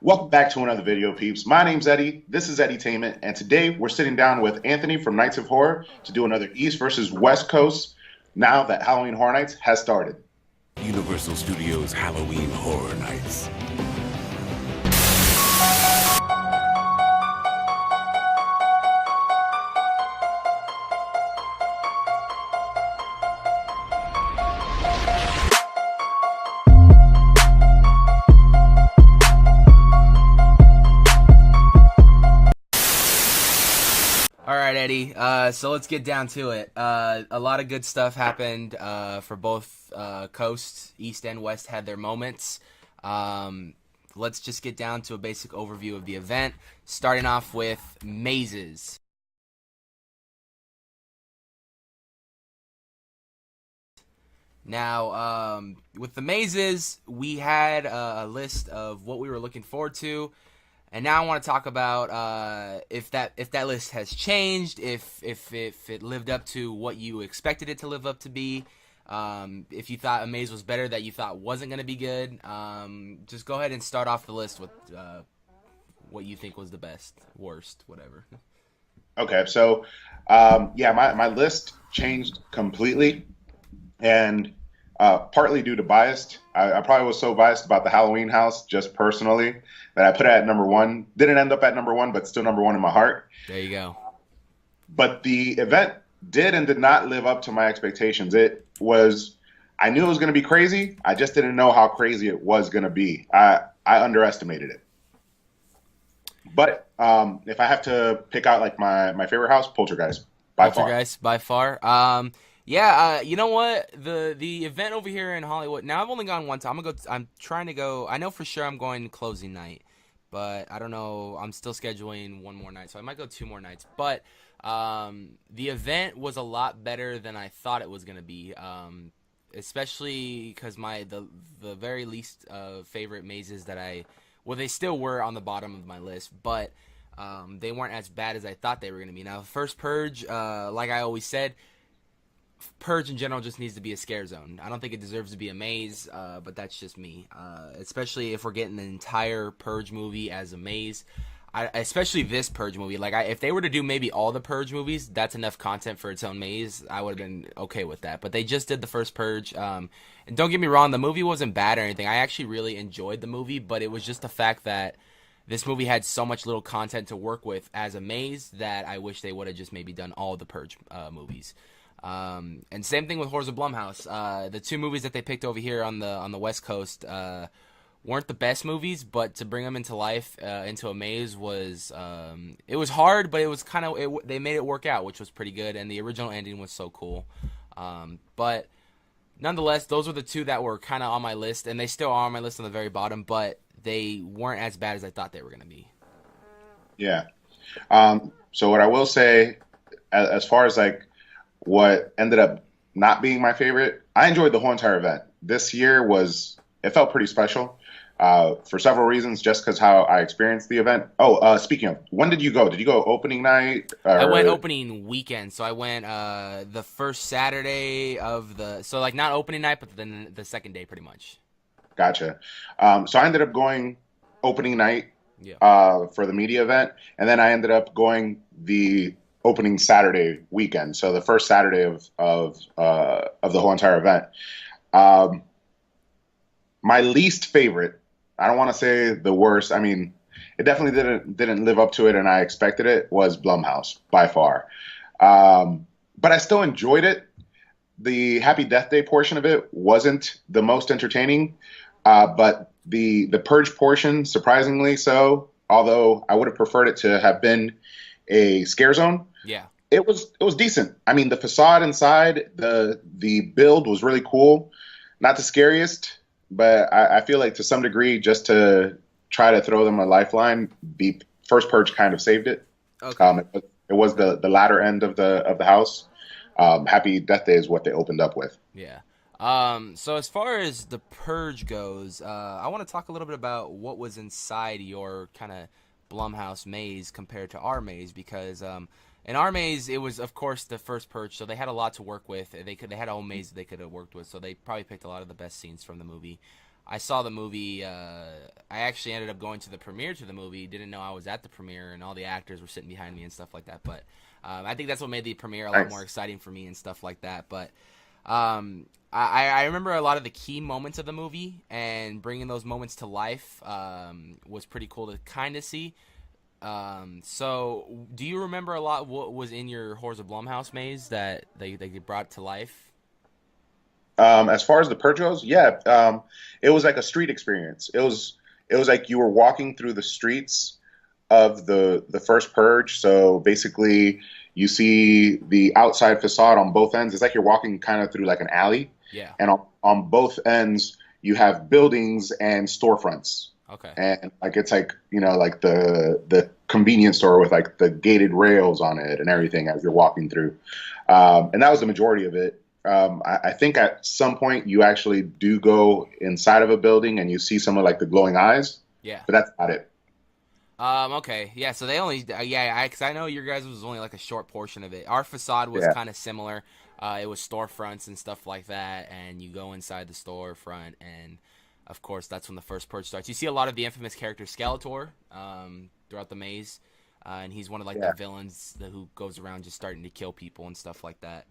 Welcome back to another video, peeps. My name's Eddie. This is Eddytainment, and today we're sitting down with Anthony from Nights of Horror to do another East versus West Coast now that Halloween Horror Nights has started. Universal Studios Halloween Horror Nights. All right, Eddie. So let's get down to it. A lot of good stuff happened for both coasts. East and West had their moments. Let's just get down to a basic overview of the event, starting off with mazes. Now, with the mazes, we had a list of what we were looking forward to. And now I want to talk about if that list has changed, if it lived up to what you expected it to live up to be, if you thought a maze was better that you thought wasn't going to be good. Just go ahead and start off the list with what you think was the best, worst, whatever. Okay, so yeah, my list changed completely, and partly due to bias. I probably was so biased about the Halloween house, just personally, that I put it at number one. Didn't end up at number one, but still number one in my heart. There you go. But the event did and did not live up to my expectations. I knew it was going to be crazy. I just didn't know how crazy it was going to be. I underestimated it. But if I have to pick out like my favorite house, Poltergeist by far. Poltergeist by far. Yeah, you know what? The event over here in Hollywood. Now I've only gone one time. I'm trying to go. I know for sure I'm going closing night, but I don't know. I'm still scheduling one more night, so I might go two more nights. But the event was a lot better than I thought it was gonna be. Especially because the very least favorite mazes that they still were on the bottom of my list, but they weren't as bad as I thought they were gonna be. Now, first Purge, like I always said. Purge in general just needs to be a scare zone. I don't think it deserves to be a maze, but that's just me. Especially if we're getting the entire Purge movie as a maze. Especially this Purge movie. If they were to do maybe all the Purge movies, that's enough content for its own maze. I would have been okay with that. But they just did the first Purge. And don't get me wrong, the movie wasn't bad or anything. I actually really enjoyed the movie, but it was just the fact that this movie had so much little content to work with as a maze that I wish they would have just maybe done all the Purge movies. And same thing with Horrors of Blumhouse. The two movies that they picked over here on the West Coast weren't the best movies, but to bring them into life, into a maze was it was hard, but it was they made it work out, which was pretty good. And the original ending was so cool. But nonetheless, those were the two that were kind of on my list, and they still are on my list on the very bottom. But they weren't as bad as I thought they were going to be. Yeah. So what I will say, as far as like what ended up not being my favorite, I enjoyed the whole entire event. This year it felt pretty special for several reasons, just because how I experienced the event. Oh, speaking of, when did you go? Did you go opening night? I went opening weekend, so I went the first Saturday so like not opening night, but then the second day pretty much. Gotcha. So I ended up going opening night for the media event, and then I ended up going the opening Saturday weekend, so the first Saturday of the whole entire event. My least favorite, I don't want to say the worst. I mean, it definitely didn't live up to it, and I expected it, was Blumhouse by far. But I still enjoyed it. The Happy Death Day portion of it wasn't the most entertaining, but the Purge portion, surprisingly so. Although I would have preferred it to have been a scare zone. Yeah, it was decent. I mean, the facade inside, the build was really cool. Not the scariest, but I feel like to some degree, just to try to throw them a lifeline, the first Purge kind of saved it. Okay. It was the latter end of the house. Happy Death Day is what they opened up with. Yeah. So as far as the Purge goes, I want to talk a little bit about what was inside your kind of Blumhouse maze compared to our maze, because in our maze it was of course the first Purge, so they had a lot to work with. They had a whole maze that they could have worked with, so they probably picked a lot of the best scenes from the movie. I saw the movie. I actually ended up going to the premiere to the movie. Didn't know I was at the premiere, and all the actors were sitting behind me and stuff like that. But I think that's what made the premiere a lot Nice. more exciting for me and stuff like that. But I remember a lot of the key moments of the movie, and bringing those moments to life was pretty cool to kind of see. So, do you remember a lot what was in your Horrors of Blumhouse maze that they brought to life? As far as the purge goes, yeah, it was like a street experience. It was like you were walking through the streets of the first purge. So basically, you see the outside facade on both ends. It's like you're walking kind of through like an alley, Yeah. and on both ends you have buildings and storefronts. Okay. And like it's like like the convenience store with like the gated rails on it and everything as you're walking through, and that was the majority of it. I think at some point you actually do go inside of a building and you see some of like the glowing eyes, Yeah. but that's about it. Okay. Yeah. So they only. Yeah. Because I know your guys was only like a short portion of it. Our facade was Yeah, kind of similar. It was storefronts and stuff like that, and you go inside the storefront, and of course that's when the first purge starts. You see a lot of the infamous character Skeletor throughout the maze, and he's one of like the yeah, villains who goes around just starting to kill people and stuff like that.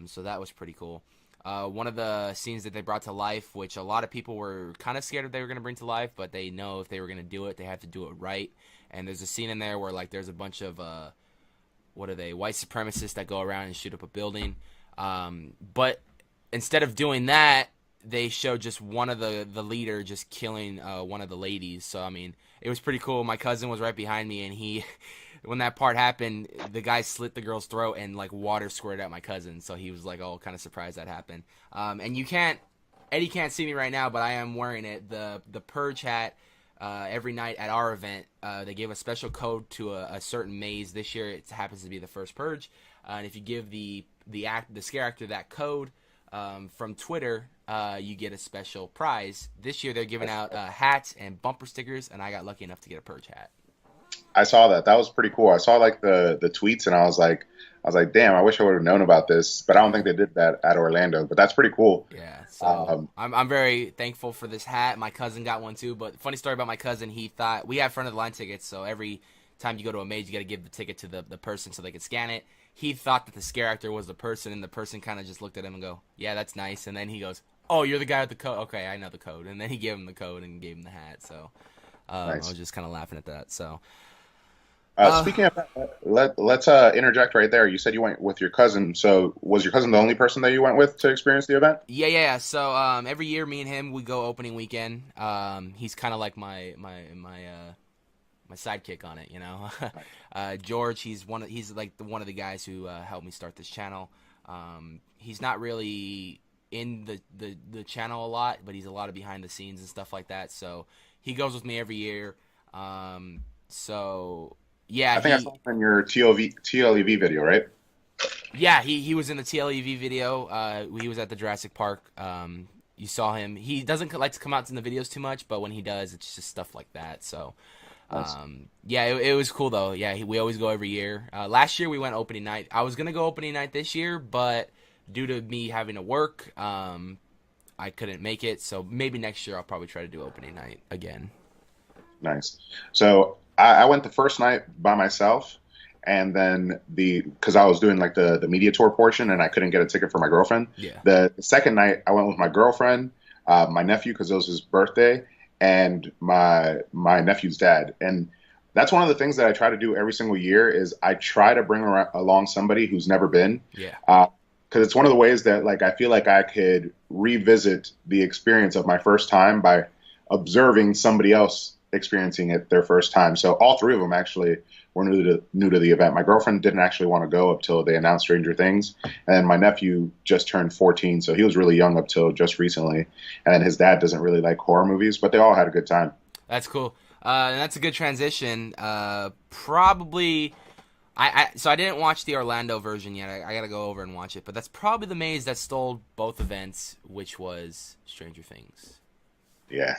So that was pretty cool. One of the scenes that they brought to life, which a lot of people were kind of scared if they were going to bring to life, but they know if they were going to do it, they have to do it right. And there's a scene in there where like there's a bunch of what are they, white supremacists that go around and shoot up a building. But instead of doing that, they showed just one of the leader just killing one of the ladies. So I mean, it was pretty cool. My cousin was right behind me, and he, when that part happened, the guy slit the girl's throat and like water squirted at my cousin. So he was like, oh, kind of surprised that happened. And you can't, Eddie can't see me right now, but I am wearing it. The purge hat. Every night at our event, they gave a special code to a certain maze. This year, it happens to be the first purge, and if you give the scare actor that code from Twitter, you get a special prize. This year, they're giving out hats and bumper stickers, and I got lucky enough to get a purge hat. I saw that. That was pretty cool. I saw like the tweets, and I was like, damn, I wish I would have known about this, but I don't think they did that at Orlando. But that's pretty cool. Yeah, so Um, I'm very thankful for this hat. My cousin got one too. But funny story about my cousin, he thought we have front of the line tickets, so every time you go to a maze, you got to give the ticket to the person so they could scan it. He thought that the scare actor was the person, and the person kind of just looked at him and go, "Yeah, that's nice." And then he goes, "Oh, you're the guy with the code. Okay, I know the code." And then he gave him the code and gave him the hat. So I nice. was just kind of laughing at that. So uh, Speaking of that, let's interject right there. You said you went with your cousin. So was your cousin the only person that you went with to experience the event? yeah. So every year, me and him we go opening weekend. He's kind of like my sidekick on it, you know. George, he's like one of the guys who helped me start this channel. He's not really in the channel a lot, but he's a lot of behind the scenes and stuff like that. So he goes with me every year. So yeah, I think I saw him in your TLEV video, right? he was in the TLEV video. He was at the Jurassic Park. You saw him. He doesn't like to come out in the videos too much, but when he does, it's just stuff like that. So Nice. yeah, it was cool though. Yeah, we always go every year. Last year we went opening night. I was gonna go opening night this year, but due to me having to work, I couldn't make it. So maybe next year I'll probably try to do opening night again. Nice. So I went the first night by myself, and then because I was doing like the media tour portion, and I couldn't get a ticket for my girlfriend. Yeah, The second night I went with my girlfriend, my nephew because it was his birthday, and my nephew's dad. And that's one of the things that I try to do every single year is I try to bring along somebody who's never been. yeah, Because it's one of the ways that like I feel like I could revisit the experience of my first time by observing somebody else experiencing it their first time. So all three of them actually were new to the event. My girlfriend didn't actually want to go up till they announced Stranger Things, and then my nephew just turned 14, so he was really young up till just recently. And then his dad doesn't really like horror movies, but they all had a good time. that's cool. And that's a good transition. Probably. So I didn't watch the Orlando version yet. I gotta go over and watch it. But that's probably the maze that stole both events, which was Stranger Things. Yeah,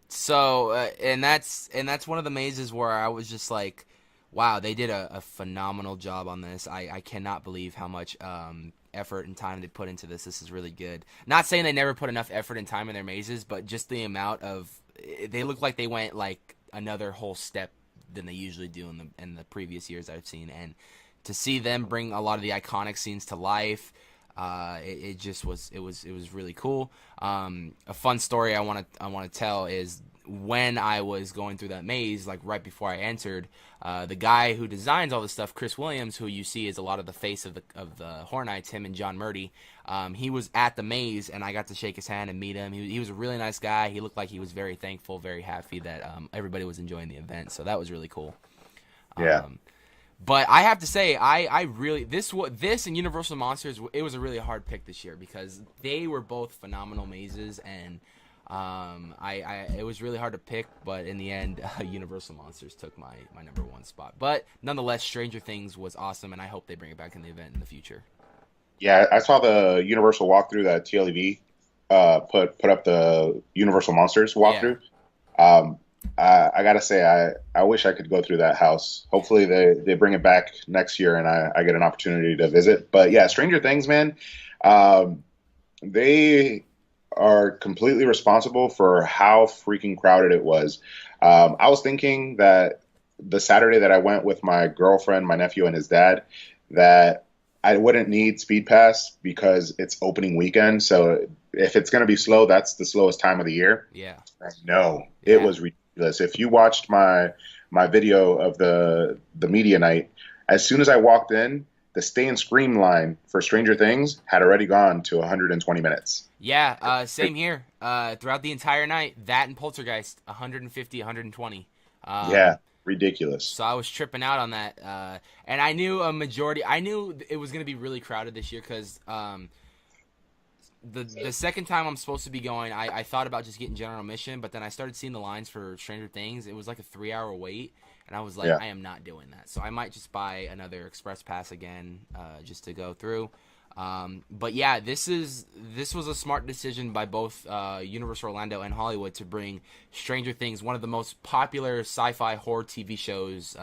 So and that's one of the mazes where I was just like, wow, they did a phenomenal job on this. I cannot believe how much effort and time they put into this. This is really good. Not saying they never put enough effort and time in their mazes, but just the amount of they look like they went like another whole step than they usually do in the previous years I've seen, and to see them bring a lot of the iconic scenes to life, it was really cool. A fun story I want to tell is when I was going through that maze, like right before I entered, the guy who designs all this stuff, Chris Williams, who you see is a lot of the face of the Horror Nights, him and John Murdy, he was at the maze, and I got to shake his hand and meet him. He was a really nice guy. He looked like he was very thankful, very happy that everybody was enjoying the event. So that was really cool. Yeah. But I have to say, I really this and Universal Monsters, it was a really hard pick this year because they were both phenomenal mazes, and it was really hard to pick. But in the end, Universal Monsters took my number one spot. But nonetheless, Stranger Things was awesome, and I hope they bring it back in the event in the future. Yeah, I saw the Universal walkthrough that TLEV put up, the Universal Monsters walkthrough. Yeah. I gotta say, I wish I could go through that house. Hopefully they bring it back next year and I get an opportunity to visit. But yeah, Stranger Things, man, they are completely responsible for how freaking crowded it was. I was thinking that the Saturday that I went with my girlfriend, my nephew, and his dad, that I wouldn't need Speed Pass because it's opening weekend. So if it's going to be slow, that's the slowest time of the year. Yeah. No, it was ridiculous. If you watched my video of the media night, as soon as I walked in, the Stay and Scream line for Stranger Things had already gone to 120 minutes. Yeah, same here. Throughout the entire night, that and Poltergeist, 150, 120. Yeah. Ridiculous. So I was tripping out on that, and I knew I knew it was going to be really crowded this year because the second time I'm supposed to be going, I thought about just getting general admission, but then I started seeing the lines for Stranger Things. It was like a 3-hour wait, and I was like, I am not doing that. So I might just buy another express pass again, just to go through. But yeah, this was a smart decision by both Universal Orlando and Hollywood to bring Stranger Things, one of the most popular sci-fi horror TV shows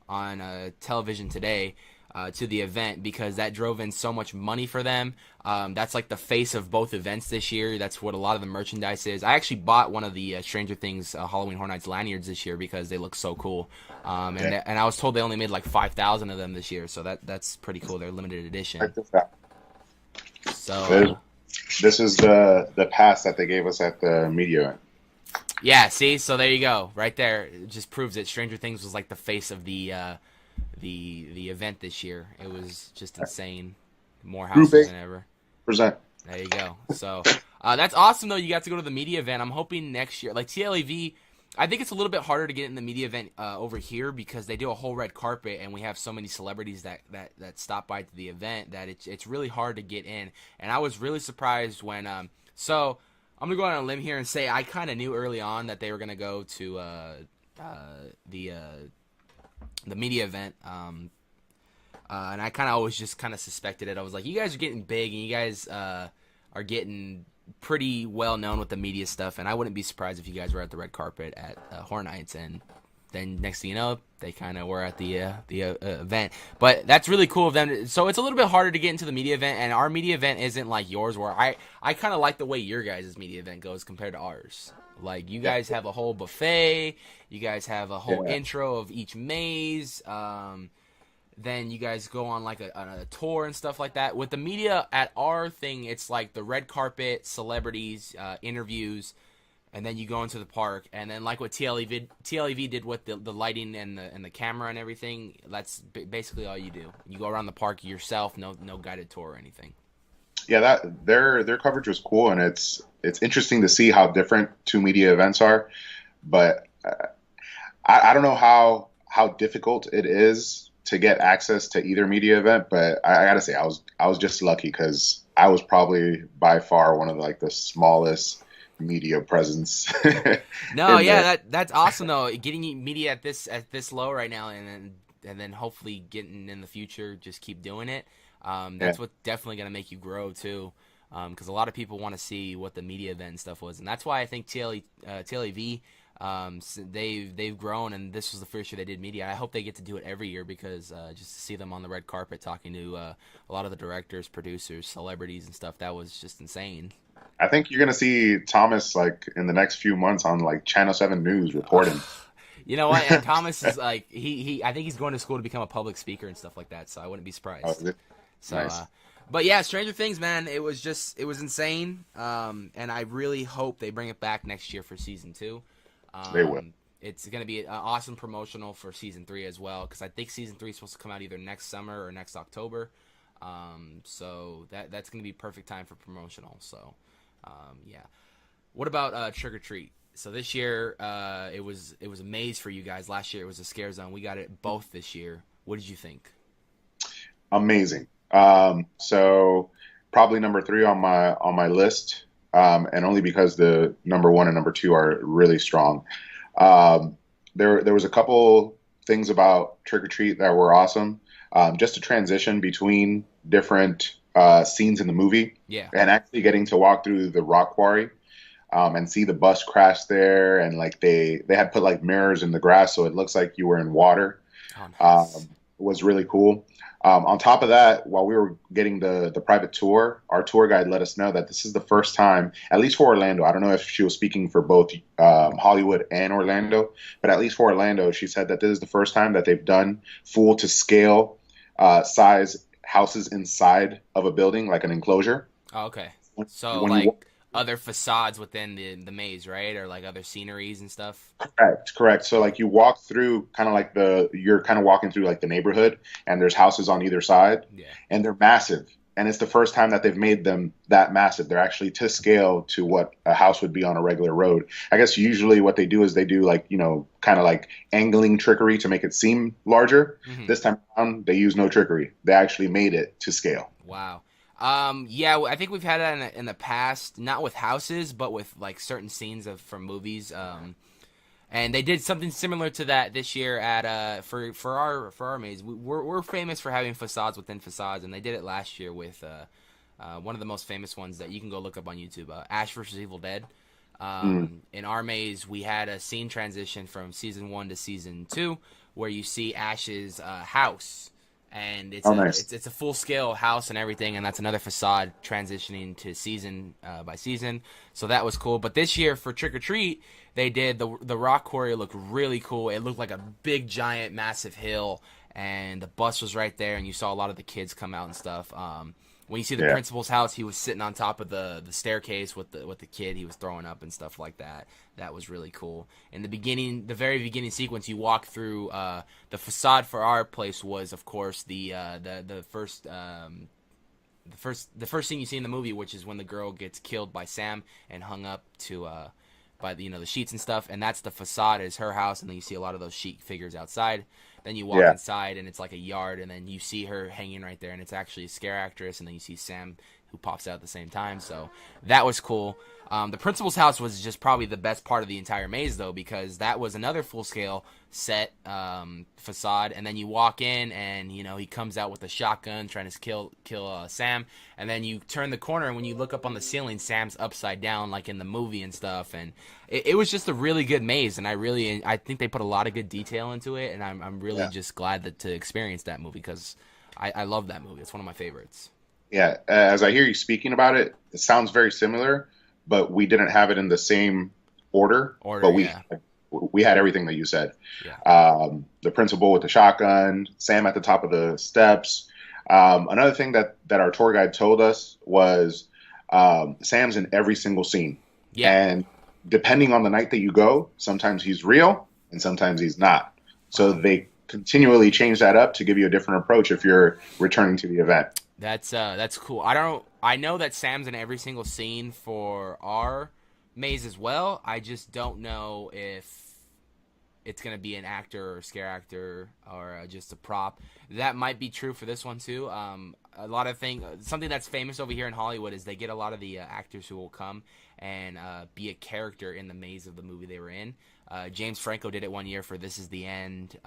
on television today, to the event, because that drove in so much money for them. That's like the face of both events this year. That's what a lot of the merchandise is. I actually bought one of the Stranger Things Halloween Horror Nights lanyards this year because they look so cool. And I was told they only made like 5,000 of them this year, so that's pretty cool. They're limited edition. So this is the pass that they gave us at the media event. Yeah, see, so there you go, right there. It just proves that Stranger Things was like the face of the event this year. It was just insane. More houses than ever. Present. There you go. So that's awesome though. You got to go to the media event. I'm hoping next year, like TLEV, I think it's a little bit harder to get in the media event over here because they do a whole red carpet and we have so many celebrities that stop by to the event that it's really hard to get in. And I was really surprised when so I'm gonna go out on a limb here and say I kind of knew early on that they were gonna go to the media event, and I kind of always just kind of suspected it. I was like, you guys are getting big and you guys are getting pretty well known with the media stuff, and I wouldn't be surprised if you guys were at the red carpet at Horror Nights, and then next thing you know, they kind of were at the event. But that's really cool of them. So it's a little bit harder to get into the media event, and our media event isn't like yours, where I kind of like the way your guys' media event goes compared to ours. Like, you guys have a whole buffet, you guys have a whole intro of each maze, then you guys go on like a tour and stuff like that. With the media at our thing, it's like the red carpet, celebrities, interviews, and then you go into the park. And then like what TLEV did with the lighting and the camera and everything, that's basically all you do. You go around the park yourself, no guided tour or anything. Yeah, that their coverage was cool, and it's interesting to see how different two media events are. But I don't know how difficult it is to get access to either media event. But I gotta say, I was just lucky because I was probably by far one of the smallest media presence. No, yeah, that's awesome though. Getting media at this low right now, and then hopefully getting in the future, just keep doing it. That's what's definitely going to make you grow too, because a lot of people want to see what the media event and stuff was, and that's why I think TLEV They've grown, and this was the first year they did media. I hope they get to do it every year because just to see them on the red carpet talking to a lot of the directors, producers, celebrities, and stuff, that was just insane. I think you're gonna see Thomas like in the next few months on like Channel 7 News reporting. You know what? And Thomas is like he I think he's going to school to become a public speaker and stuff like that. So I wouldn't be Oh, surprised. is it? So, Nice. but yeah, Stranger Things, man, it was insane. And I really hope they bring it back next year for season 2. They will. It's going to be an awesome promotional for season 3 as well, because I think season 3 is supposed to come out either next summer or next October. So that's going to be perfect time for promotional. So, yeah. What about Trick or Treat? So this year, it was a maze for you guys. Last year it was a scare zone. We got it both this year. What did you think? Amazing. So probably number 3 on my list, and only because the number 1 and number 2 are really strong. There was a couple things about Trick or Treat that were awesome. Just to transition between different scenes in the movie, Yeah. and actually getting to walk through the rock quarry, and see the bus crash there, and like they had put like mirrors in the grass so it looks like you were in water. Oh, nice. Was really cool. On top of that, while we were getting the private tour, our tour guide let us know that this is the first time, at least for Orlando. I don't know if she was speaking for both Hollywood and Orlando, but at least for Orlando, she said that this is the first time that they've done full to scale size houses inside of a building, like an enclosure. Oh, okay. So When like you other facades within the maze, right? Or like other sceneries and stuff. correct. So like you walk through kind of like you're kind of walking through like the neighborhood, and there's houses on either side, Yeah. and they're massive. And it's the first time that they've made them that massive. They're actually to scale to what a house would be on a regular road. I guess usually what they do is they do like, kind of like angling trickery to make it seem larger. Hmm. This time around, they use no trickery. They actually made it to scale. Wow. Yeah, I think we've had that in the past, not with houses, but with like certain scenes from movies. And they did something similar to that this year at for our maze. We're famous for having facades within facades, and they did it last year with one of the most famous ones that you can go look up on YouTube, Ash vs. Evil Dead. In our maze, we had a scene transition from season 1 to season 2, where you see Ash's house. And Nice. it's a full scale house and everything, and that's another facade transitioning to season by season. So that was cool. But this year for Trick or Treat, they did the rock quarry looked really cool. It looked like a big giant massive hill, and the bus was right there, and you saw a lot of the kids come out and stuff. When you see the principal's house, he was sitting on top of the staircase with the kid he was throwing up and stuff like that. That was really cool. In the very beginning sequence, you walk through the facade for our place was, of course, the first scene you see in the movie, which is when the girl gets killed by Sam and hung up to by the sheets and stuff, and that's the facade is her house, and then you see a lot of those sheet figures outside. Then you walk inside, and it's like a yard, and then you see her hanging right there, and it's actually a scare actress, and then you see Sam who pops out at the same time. So that was cool. The principal's house was just probably the best part of the entire maze, though, because that was another full-scale set facade, and then you walk in, and he comes out with a shotgun trying to kill Sam, and then you turn the corner, and when you look up on the ceiling, Sam's upside down like in the movie and stuff, and it was just a really good maze, and I think they put a lot of good detail into it, and I'm really just glad to experience that movie because I love that movie. It's one of my favorites. Yeah, as I hear you speaking about it, it sounds very similar, but we didn't have it in the same order. But we had everything that you said. Yeah. The principal with the shotgun, Sam at the top of the steps. Another thing that our tour guide told us was Sam's in every single scene. Yeah. And depending on the night that you go, sometimes he's real and sometimes he's not. So they continually change that up to give you a different approach if you're returning to the event. That's cool. I know that Sam's in every single scene for our maze as well. I just don't know if it's going to be an actor or scare actor or just a prop. That might be true for this one too. A lot of something that's famous over here in Hollywood is they get a lot of the actors who will come and be a character in the maze of the movie they were in. James Franco did it one year for This Is the End.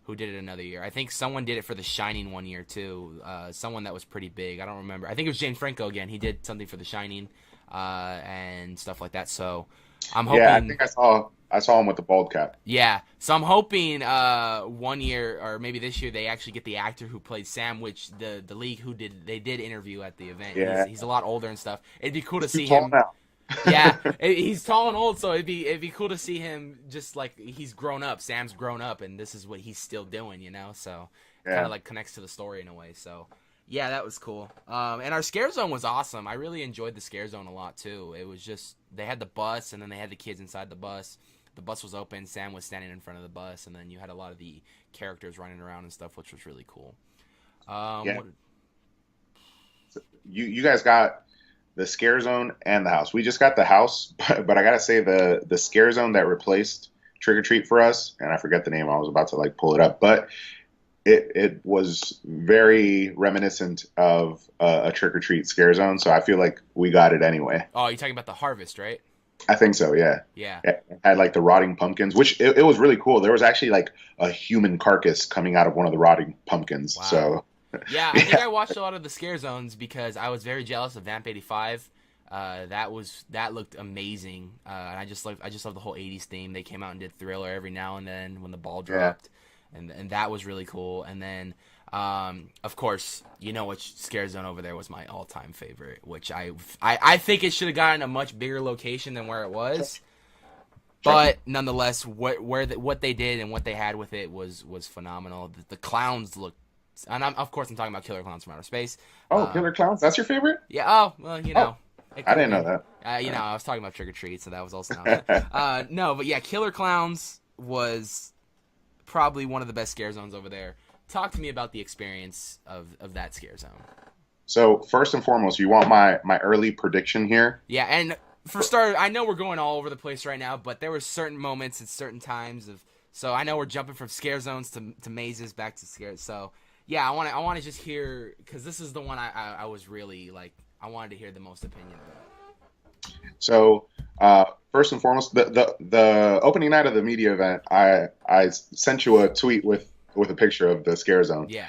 Who did it another year? I think someone did it for The Shining one year too. Someone that was pretty big. I don't remember. I think it was James Franco again. He did something for The Shining and stuff like that. So I'm Yeah, I hoping. think I saw him with the bald cap. Yeah, so I'm hoping one year or maybe this year they actually get the actor who played Sam, which the league who did interview at the event. Yeah, He's a lot older and stuff. It'd be cool to he's too see tall him. now. Yeah, he's tall and old, so it'd be cool to see him just like he's grown up. Sam's grown up, and this is what he's still doing, you know. So kind Yeah, of like connects to the story in a way. So yeah, that was cool. And our scare zone was awesome. I really enjoyed the scare zone a lot too. It was just they had the bus, and then they had the kids inside the bus. The bus was open. Sam was standing in front of the bus, and then you had a lot of the characters running around and stuff, which was really cool. yeah. What, You guys got the scare zone and the house. We just got the house, but I gotta say the scare zone that replaced Trick or Treat for us, and I forget the name. I was about to like pull it up, but it was very reminiscent of a Trick or Treat scare zone. So I feel like we got it anyway. oh, you're talking about the harvest, right? I think so. Yeah. Yeah. It had like the rotting pumpkins, which it was really cool. There was actually like a human carcass coming out of one of the rotting pumpkins. Wow. So Yeah, I think yeah, I watched a lot of the scare zones because I was very jealous of Vamp 85. That looked amazing, and I just love the whole '80s theme. They came out and did Thriller every now and then when the ball yeah. dropped, and that was really cool. And then, of course, you know which scare zone over there was my all-time favorite, which I think it should have gotten a much bigger location than where it was. Chucky. But nonetheless, what they did and what they had with it was phenomenal. The clowns looked, and of course I'm talking about Killer Clowns from Outer Space. Oh, Uh, Killer Clowns. That's your favorite? yeah. Oh well, you Oh, know, it I could have didn't know been. that. I was talking about Trick or Treat, so that was also not. No, but yeah, Killer Clowns was probably one of the best scare zones over there. Talk to me about the experience of that scare zone. So first and foremost, you want my early prediction here? Yeah, and for starters, I know we're going all over the place right now, but there were certain moments at certain times of. So I know we're jumping from scare zones to mazes back to scares. So yeah, I want to just hear because this is the one I was really like I wanted to hear the most opinion about. So first and foremost, the opening night of the media event, I sent you a tweet with a picture of the scare zone. Yeah,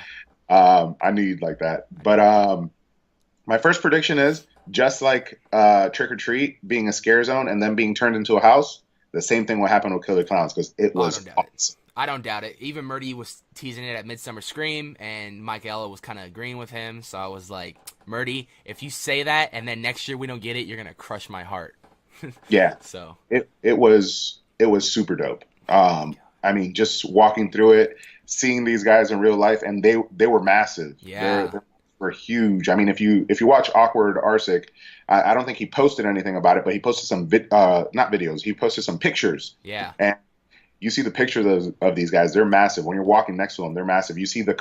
I knew you'd like that. But my first prediction is just like Trick or Treat being a scare zone and then being turned into a house, the same thing will happen with Killer Clowns because it oh, I was don't doubt it. awesome. I don't doubt it. Even Murdy was teasing it at Midsummer Scream, and Mike Ella was kind of agreeing with him. So I was like, Murdy, if you say that and then next year we don't get it, you're gonna crush my heart. Yeah, So it was super dope. I mean, just walking through it, seeing these guys in real life, and they were massive. yeah, They were huge. I mean, if you watch Awkward Arsic, I don't think he posted anything about it, but he posted some not videos. He posted some pictures, yeah, and you see the pictures of these guys. They're massive. When you're walking next to them, they're massive. You see the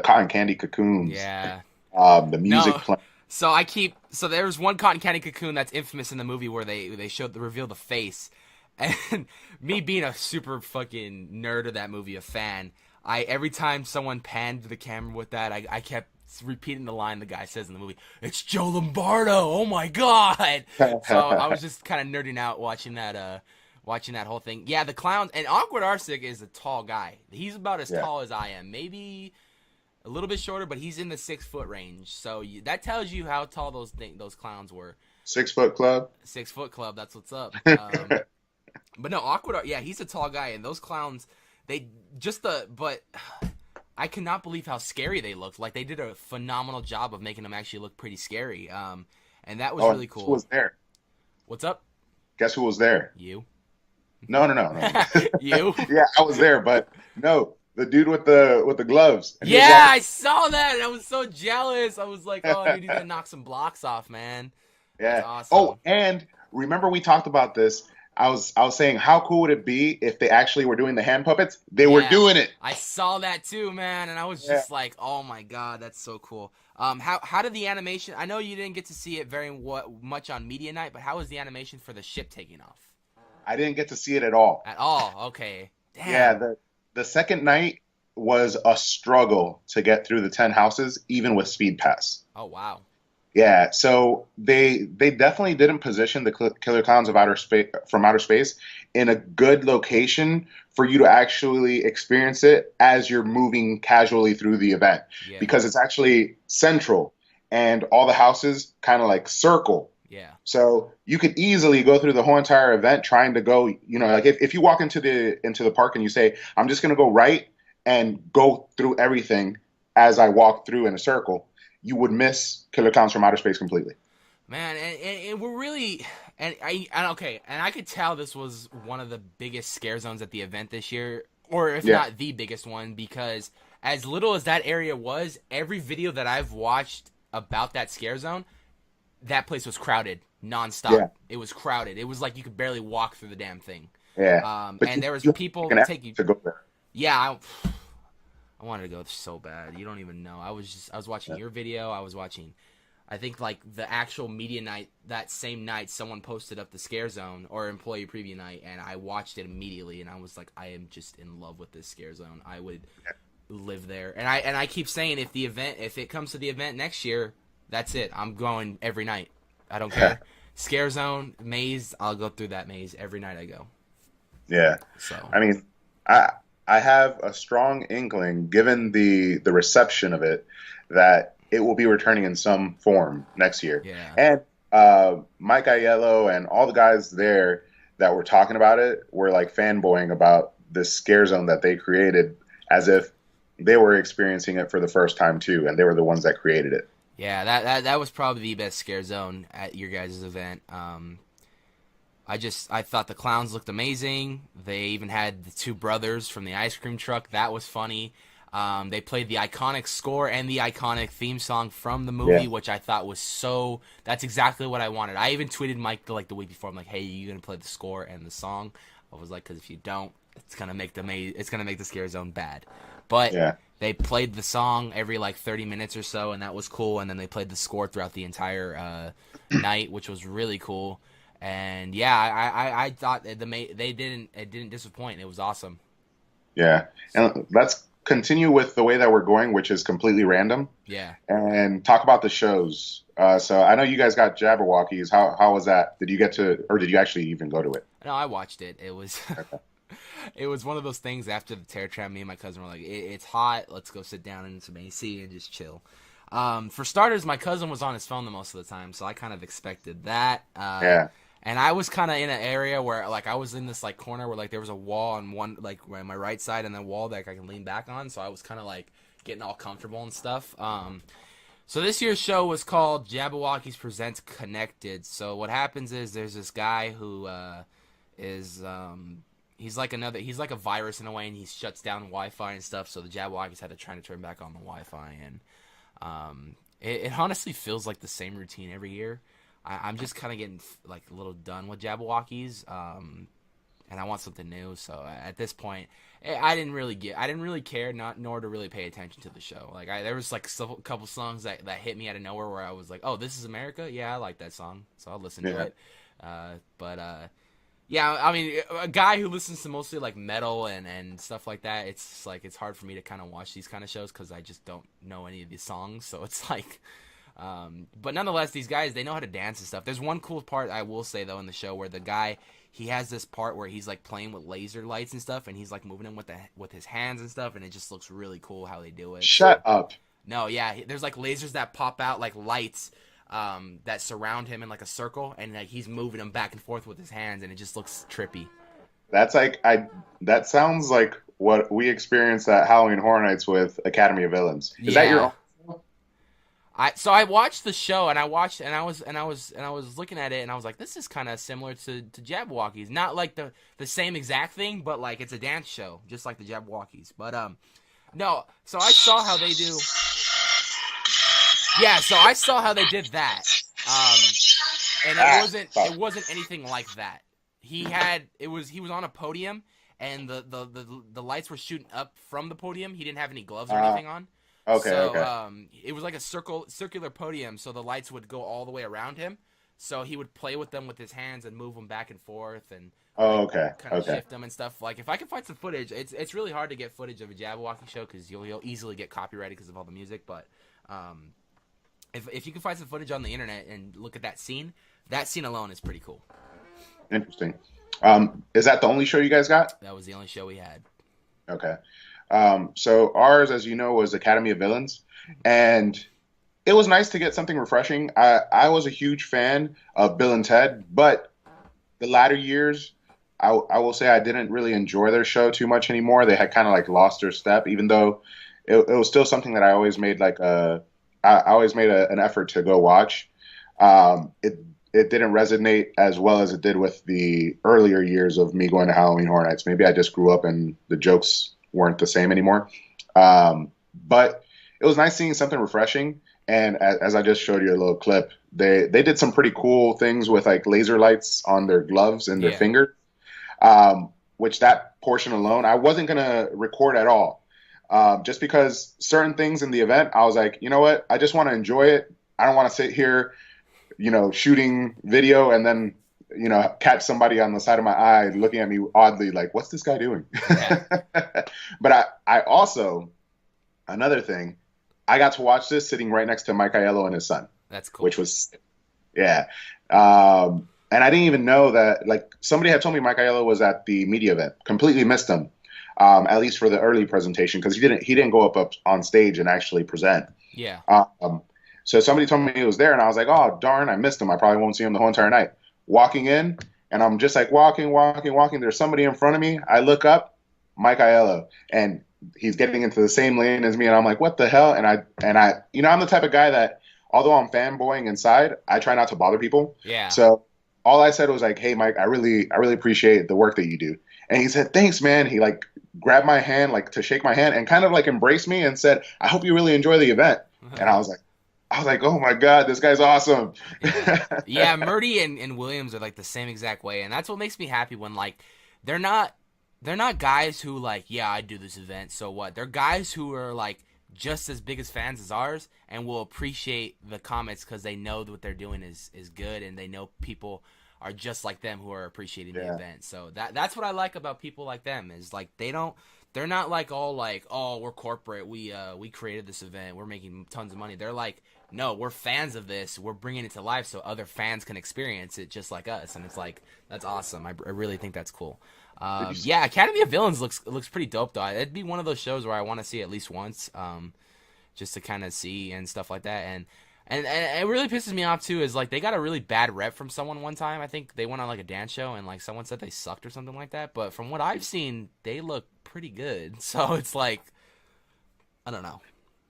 cotton candy cocoons, yeah. the music No. playing. So there's one cotton candy cocoon that's infamous in the movie where they reveal the face, and me being a super fucking nerd of that movie, a fan, every time someone panned the camera with that, I kept repeating the line the guy says in the movie, "It's Joe Lombardo, oh my god!" So I was just kind of nerding out watching that whole thing. Yeah, the clowns and Awkward Arsic is a tall guy. He's about as Yeah. tall as I am, maybe a little bit shorter, but he's in the 6 foot range. So that tells you how tall those clowns were. 6 Foot Club. 6 foot club, that's what's up. But no, yeah, he's a tall guy, and those clowns, but I cannot believe how scary they looked. Like they did a phenomenal job of making them actually look pretty scary. And that was Oh, really guess who cool. was there? What's up? Guess who was there? You? No, no, no, no. You? Yeah, I was there, but no, the dude with the gloves. And he was Yeah, walking- I saw that, and I was so jealous. I was like, oh, dude, he's gonna knock some blocks off, man. Yeah. That's awesome. Oh, and remember we talked about this. I was saying how cool would it be if they actually were doing the hand puppets? They were Yeah. doing it. I saw that too, man, and I was just like, "Oh my god, that's so cool." How did the animation? I know you didn't get to see it very much on media night, but how was the animation for the ship taking off? I didn't get to see it at all. At all? Okay. Damn. Yeah, the second night was a struggle to get through the 10 houses, even with Speed Pass. Oh wow. Yeah, so they definitely didn't position the Killer Clowns of outer space in a good location for you to actually experience it as you're moving casually through the event Yeah. because it's actually central and all the houses kind of like circle Yeah. So you could easily go through the whole entire event trying to go, like if you walk into the park and you say, I'm just gonna go right and go through everything as I walk through in a circle, you would miss Killer Clowns from Outer Space completely. Man, and we're really and I could tell this was one of the biggest scare zones at the event this year, or if Yeah, not the biggest one, because as little as that area was, every video that I've watched about that scare zone, that place was crowded nonstop. yeah, It was crowded. It was like you could barely walk through the damn thing. yeah. But And there was you people can effort taking. to go there. Yeah, I wanted to go so bad. You don't even know. I was watching your video. I was watching. I think like the actual media night that same night, someone posted up the scare zone or employee preview night, and I watched it immediately, and I was like, I am just in love with this scare zone. I would live there, and I keep saying if it comes to the event next year, that's it. I'm going every night. I don't care. Scare zone maze. I'll go through that maze every night I go. Yeah. So I mean, I have a strong inkling, given the reception of it, that it will be returning in some form next year. yeah. And Mike Aiello and all the guys there that were talking about it were like fanboying about this scare zone that they created, as if they were experiencing it for the first time too, and they were the ones that created it. Yeah, that was probably the best scare zone at your guys' event. I thought the clowns looked amazing. They even had the two brothers from the ice cream truck. That was funny. They played the iconic score and the iconic theme song from the movie, Yeah. which I thought was so. That's exactly what I wanted. I even tweeted Mike the week before. I'm like, "Hey, you gonna play the score and the song?" I was like, "Because if you don't, it's gonna make the scare zone bad." But Yeah. they played the song every like 30 minutes or so, and that was cool. And then they played the score throughout the entire night, which was really cool. And yeah, I thought it didn't disappoint. It was awesome. Yeah. And let's continue with the way that we're going, which is completely random, Yeah. and talk about the shows. So I know you guys got Jabberwockies. How was that? Did you get to, or did you actually even go to it? No, I watched it. It was it was one of those things after the Terror Trap. Me and my cousin were like, it's hot. Let's go sit down in some AC and just chill. For starters, my cousin was on his phone the most of the time, so I kind of expected that. Yeah. And I was kind of in an area where, like, I was in this, like, corner where, like, there was a wall on one, like, on my right side and then wall that I can lean back on. So I was kind of, like, getting all comfortable and stuff. So this year's show was called Jabberwockies Presents Connected. So what happens is there's this guy who is he's like a virus in a way, and he shuts down Wi-Fi and stuff. So the Jabberwockies had to try to turn back on the Wi-Fi, and it honestly feels like the same routine every year. I'm just kind of getting like a little done with Jabberwockies, and I want something new. So at this point, I didn't really care, nor to really pay attention to the show. Like there was like a couple songs that hit me out of nowhere where I was like, oh, this is America. Yeah, I like that song, so I'll listen to it. Yeah, I mean, a guy who listens to mostly like metal and stuff like that, it's like it's hard for me to kind of watch these kind of shows because I just don't know any of these songs. So it's like. But nonetheless, these guys, they know how to dance and stuff. There's one cool part I will say though in the show where the guy, he has this part where he's like playing with laser lights and stuff, and he's like moving them with his hands and stuff, and it just looks really cool how they do it. Shut up. No, yeah, there's like lasers that pop out like lights that surround him in like a circle, and like he's moving them back and forth with his hands, and it just looks trippy. That's like that sounds like what we experienced at Halloween Horror Nights with Academy of Villains. Is that your own? So I watched the show and I was looking at it and I was like, this is kind of similar to Jabberwockies, not like the same exact thing, but like it's a dance show just like the Jabberwockies. But no, so I saw how they do. Yeah, so I saw how they did that. And it wasn't anything like that. He was on a podium and the lights were shooting up from the podium. He didn't have any gloves or anything on. Okay, so, okay. It was like a circular podium, so the lights would go all the way around him. So he would play with them with his hands and move them back and forth and kind of shift them and stuff. Like if I can find some footage, it's really hard to get footage of a Jabberwocky show because you'll easily get copyrighted because of all the music. But if you can find some footage on the internet and look at that scene alone is pretty cool. Interesting. Is that the only show you guys got? That was the only show we had. Okay. So ours, as you know, was Academy of Villains, and it was nice to get something refreshing. I was a huge fan of Bill and Ted, but the latter years, I will say I didn't really enjoy their show too much anymore. They had kind of like lost their step, even though it was still something that I always made I always made an effort to go watch. It didn't resonate as well as it did with the earlier years of me going to Halloween Horror Nights. Maybe I just grew up and the jokes weren't the same anymore. But it was nice seeing something refreshing. And as I just showed you a little clip, they did some pretty cool things with like laser lights on their gloves and their Yeah. fingers, which that portion alone, I wasn't gonna record at all, just because certain things in the event, I was like, you know what, I just want to enjoy it. I don't want to sit here, shooting video and then, catch somebody on the side of my eye looking at me oddly, like, what's this guy doing? Yeah. But I also, another thing, I got to watch this sitting right next to Mike Aiello and his son, That's cool. which was, yeah. And I didn't even know that, like, somebody had told me Mike Aiello was at the media event. Completely missed him, at least for the early presentation, because he didn't go up on stage and actually present. Yeah. So somebody told me he was there, and I was like, oh, darn, I missed him. I probably won't see him the whole entire night. Walking in, and I'm just like walking. There's somebody in front of me. I look up, Mike Aiello, and he's getting into the same lane as me, and I'm like, what the hell? And I'm the type of guy that, although I'm fanboying inside, I try not to bother people. Yeah. So all I said was like, hey, Mike, I really appreciate the work that you do. And he said, thanks, man. He like grabbed my hand, like to shake my hand, and kind of like embraced me and said, I hope you really enjoy the event. And I was like, oh my God, this guy's awesome. Yeah, Murdy and Williams are like the same exact way, and that's what makes me happy when like they're not guys who like, yeah, I do this event, so what? They're guys who are like just as big as fans as ours and will appreciate the comments because they know that what they're doing is good, and they know people are just like them who are appreciating the event. So that's what I like about people like them, is like they're not like all like, oh, we're corporate, we created this event, we're making tons of money. They're like, no, we're fans of this, we're bringing it to life so other fans can experience it just like us, and it's like, that's awesome. I really think that's cool. Yeah, Academy of Villains looks pretty dope though. It'd be one of those shows where I want to see at least once, just to kind of see and stuff like that. And it really pisses me off too is like they got a really bad rep from someone one time. I think they went on like a dance show and like someone said they sucked or something like that. But from what I've seen, they look pretty good. So it's like, I don't know.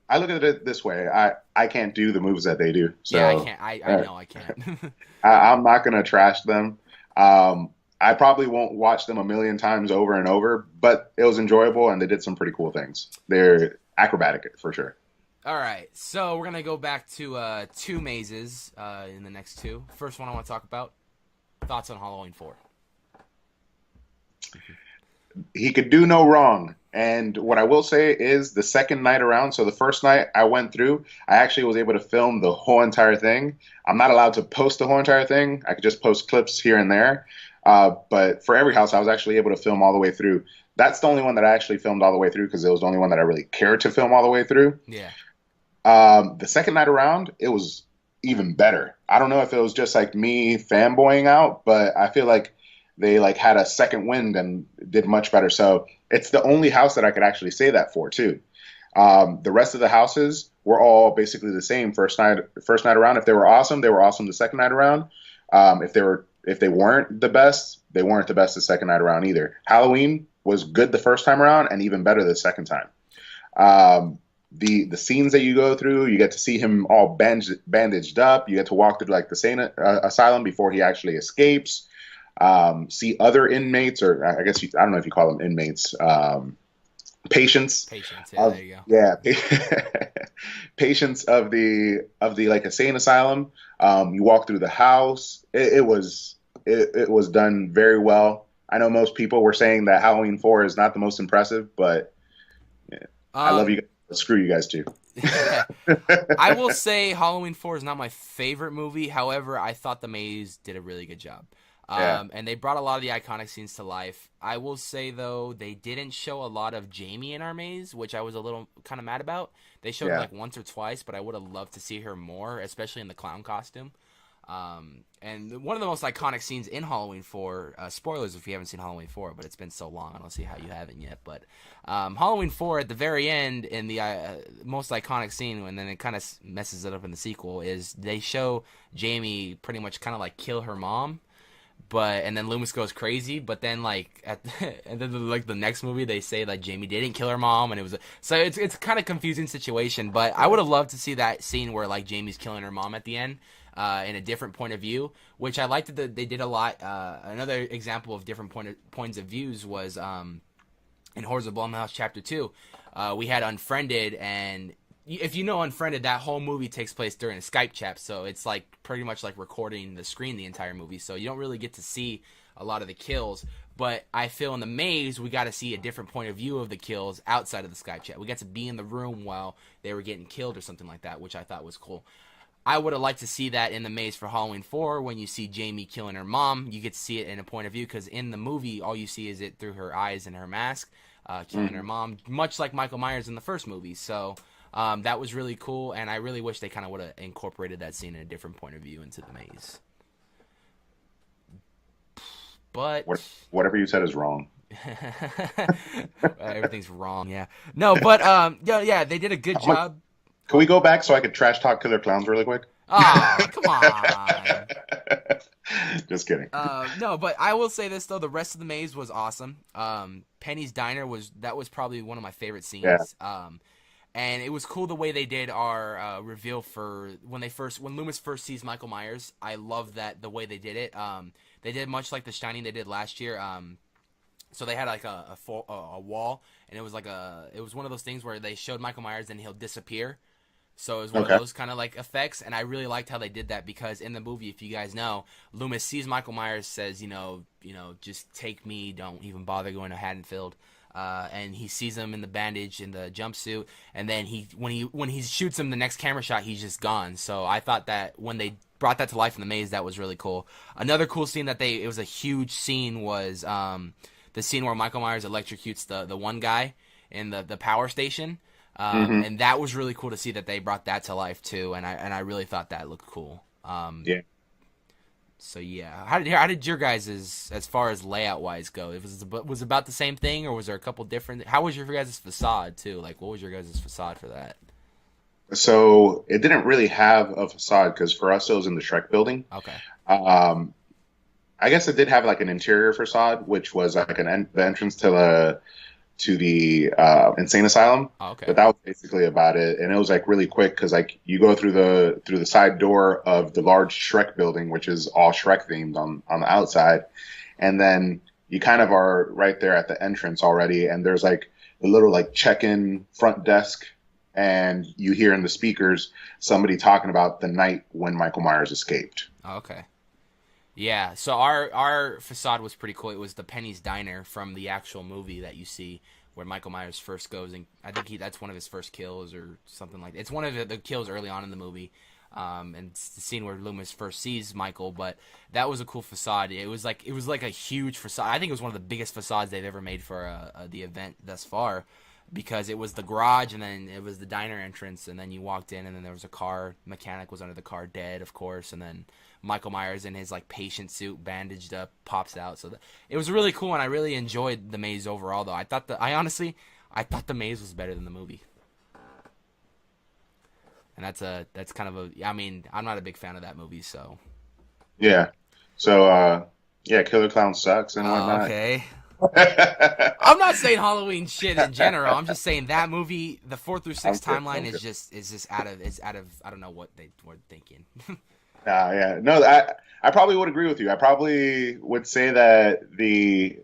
I look at it this way. I can't do the moves that they do. So Yeah, I can't. I know I can't. I'm not going to trash them. I probably won't watch them a million times over and over, but it was enjoyable and they did some pretty cool things. They're acrobatic for sure. All right, so we're going to go back to two mazes in the next two. First one I want to talk about, thoughts on Halloween 4. He could do no wrong. And what I will say is the second night around, so the first night I went through, I actually was able to film the whole entire thing. I'm not allowed to post the whole entire thing. I could just post clips here and there. But for every house, I was actually able to film all the way through. That's the only one that I actually filmed all the way through because it was the only one that I really cared to film all the way through. Yeah. The second night around, it was even better. I don't know if it was just like me fanboying out, but I feel like they like had a second wind and did much better. So it's the only house that I could actually say that for too. The rest of the houses were all basically the same first night around. If they were awesome, they were awesome the second night around. If they weren't the best, they weren't the best the second night around either. Halloween was good the first time around and even better the second time. The scenes that you go through, you get to see him all bandaged up. You get to walk through like the sane asylum before he actually escapes. See other inmates, or I guess I don't know if you call them inmates, patients. Patients, yeah, there you go. Yeah, patients of the like insane asylum. You walk through the house. It was done very well. I know most people were saying that Halloween 4 is not the most impressive, but yeah, I love you guys. Screw you guys too. I will say Halloween 4 is not my favorite movie. However, I thought The Maze did a really good job. And they brought a lot of the iconic scenes to life. I will say, though, they didn't show a lot of Jamie in our maze, which I was a little kind of mad about. They showed her like once or twice, but I would have loved to see her more, especially in the clown costume. And one of the most iconic scenes in Halloween 4, spoilers if you haven't seen Halloween 4, but it's been so long, I don't see how you haven't yet. But Halloween 4, at the very end, in the most iconic scene, and then it kind of messes it up in the sequel, is they show Jamie pretty much kind of like kill her mom. And then Loomis goes crazy, but then and then like the next movie they say like Jamie didn't kill her mom, and so it's kind of confusing situation. But I would have loved to see that scene where like Jamie's killing her mom at the end, in a different point of view, which I liked that they did a lot. Another example of different points of views was in Horrors of Blumhouse Chapter 2, we had Unfriended, and if you know Unfriended, that whole movie takes place during a Skype chat, so it's like pretty much like recording the screen the entire movie, so you don't really get to see a lot of the kills. But I feel in The Maze, we got to see a different point of view of the kills outside of the Skype chat. We got to be in the room while they were getting killed or something like that, which I thought was cool. I would have liked to see that in The Maze for Halloween 4. When you see Jamie killing her mom, you get to see it in a point of view, because in the movie, all you see is it through her eyes and her mask, killing her mom, much like Michael Myers in the first movie. So that was really cool, and I really wish they kind of would have incorporated that scene in a different point of view into The Maze. But whatever you said is wrong. Everything's wrong, yeah. No, but yeah, they did a good job. Can we go back so I could trash talk Killer Clowns really quick? Oh, come on. Just kidding. No, but I will say this though: the rest of The Maze was awesome. Penny's Diner was probably one of my favorite scenes. Yeah. And it was cool the way they did our reveal for when Loomis first sees Michael Myers. I love that the way they did it. They did much like The Shining they did last year. So they had like a wall, and it was one of those things where they showed Michael Myers and he'll disappear. So it was one of those kind of like effects, and I really liked how they did that, because in the movie, if you guys know, Loomis sees Michael Myers, says, just take me, don't even bother going to Haddonfield. And he sees him in the bandage, in the jumpsuit, and then when he shoots him, the next camera shot, he's just gone. So I thought that when they brought that to life in The Maze, that was really cool. Another cool scene it was a huge scene, was the scene where Michael Myers electrocutes the one guy in the power station. And that was really cool to see that they brought that to life too, and I really thought that looked cool. Yeah. So yeah, how did your guys' as far as layout wise go? Was it about the same thing, or was there a couple different? How was your guys' facade too? Like, what was your guys' facade for that? So it didn't really have a facade, because for us it was in the Shrek building. Okay. I guess it did have like an interior facade, which was like the entrance to the insane asylum. Oh, okay. But that was basically about it, and it was like really quick, because like you go through the side door of the large Shrek building, which is all Shrek themed on the outside, and then you kind of are right there at the entrance already, and there's like a little like check-in front desk, and you hear in the speakers somebody talking about the night when Michael Myers escaped. Oh, okay. Yeah, so our facade was pretty cool. It was the Penny's Diner from the actual movie that you see, where Michael Myers first goes, and I think that's one of his first kills or something like that. It's one of the kills early on in the movie, and it's the scene where Loomis first sees Michael. But that was a cool facade. It was like a huge facade. I think it was one of the biggest facades they've ever made for the event thus far, because it was the garage, and then it was the diner entrance, and then you walked in, and then there was a car. Mechanic was under the car, dead, of course, and then Michael Myers in his like patient suit, bandaged up, pops out. So it was really cool, and I really enjoyed The Maze overall. Though I thought The Maze was better than the movie, and that's kind of I mean, I'm not a big fan of that movie, so yeah. So yeah, Killer Clown sucks and whatnot. Okay. I'm not saying Halloween shit in general. I'm just saying that movie, the 4 through 6 timeline is just out of I don't know what they were thinking. Yeah, no, I probably would agree with you. I probably would say that the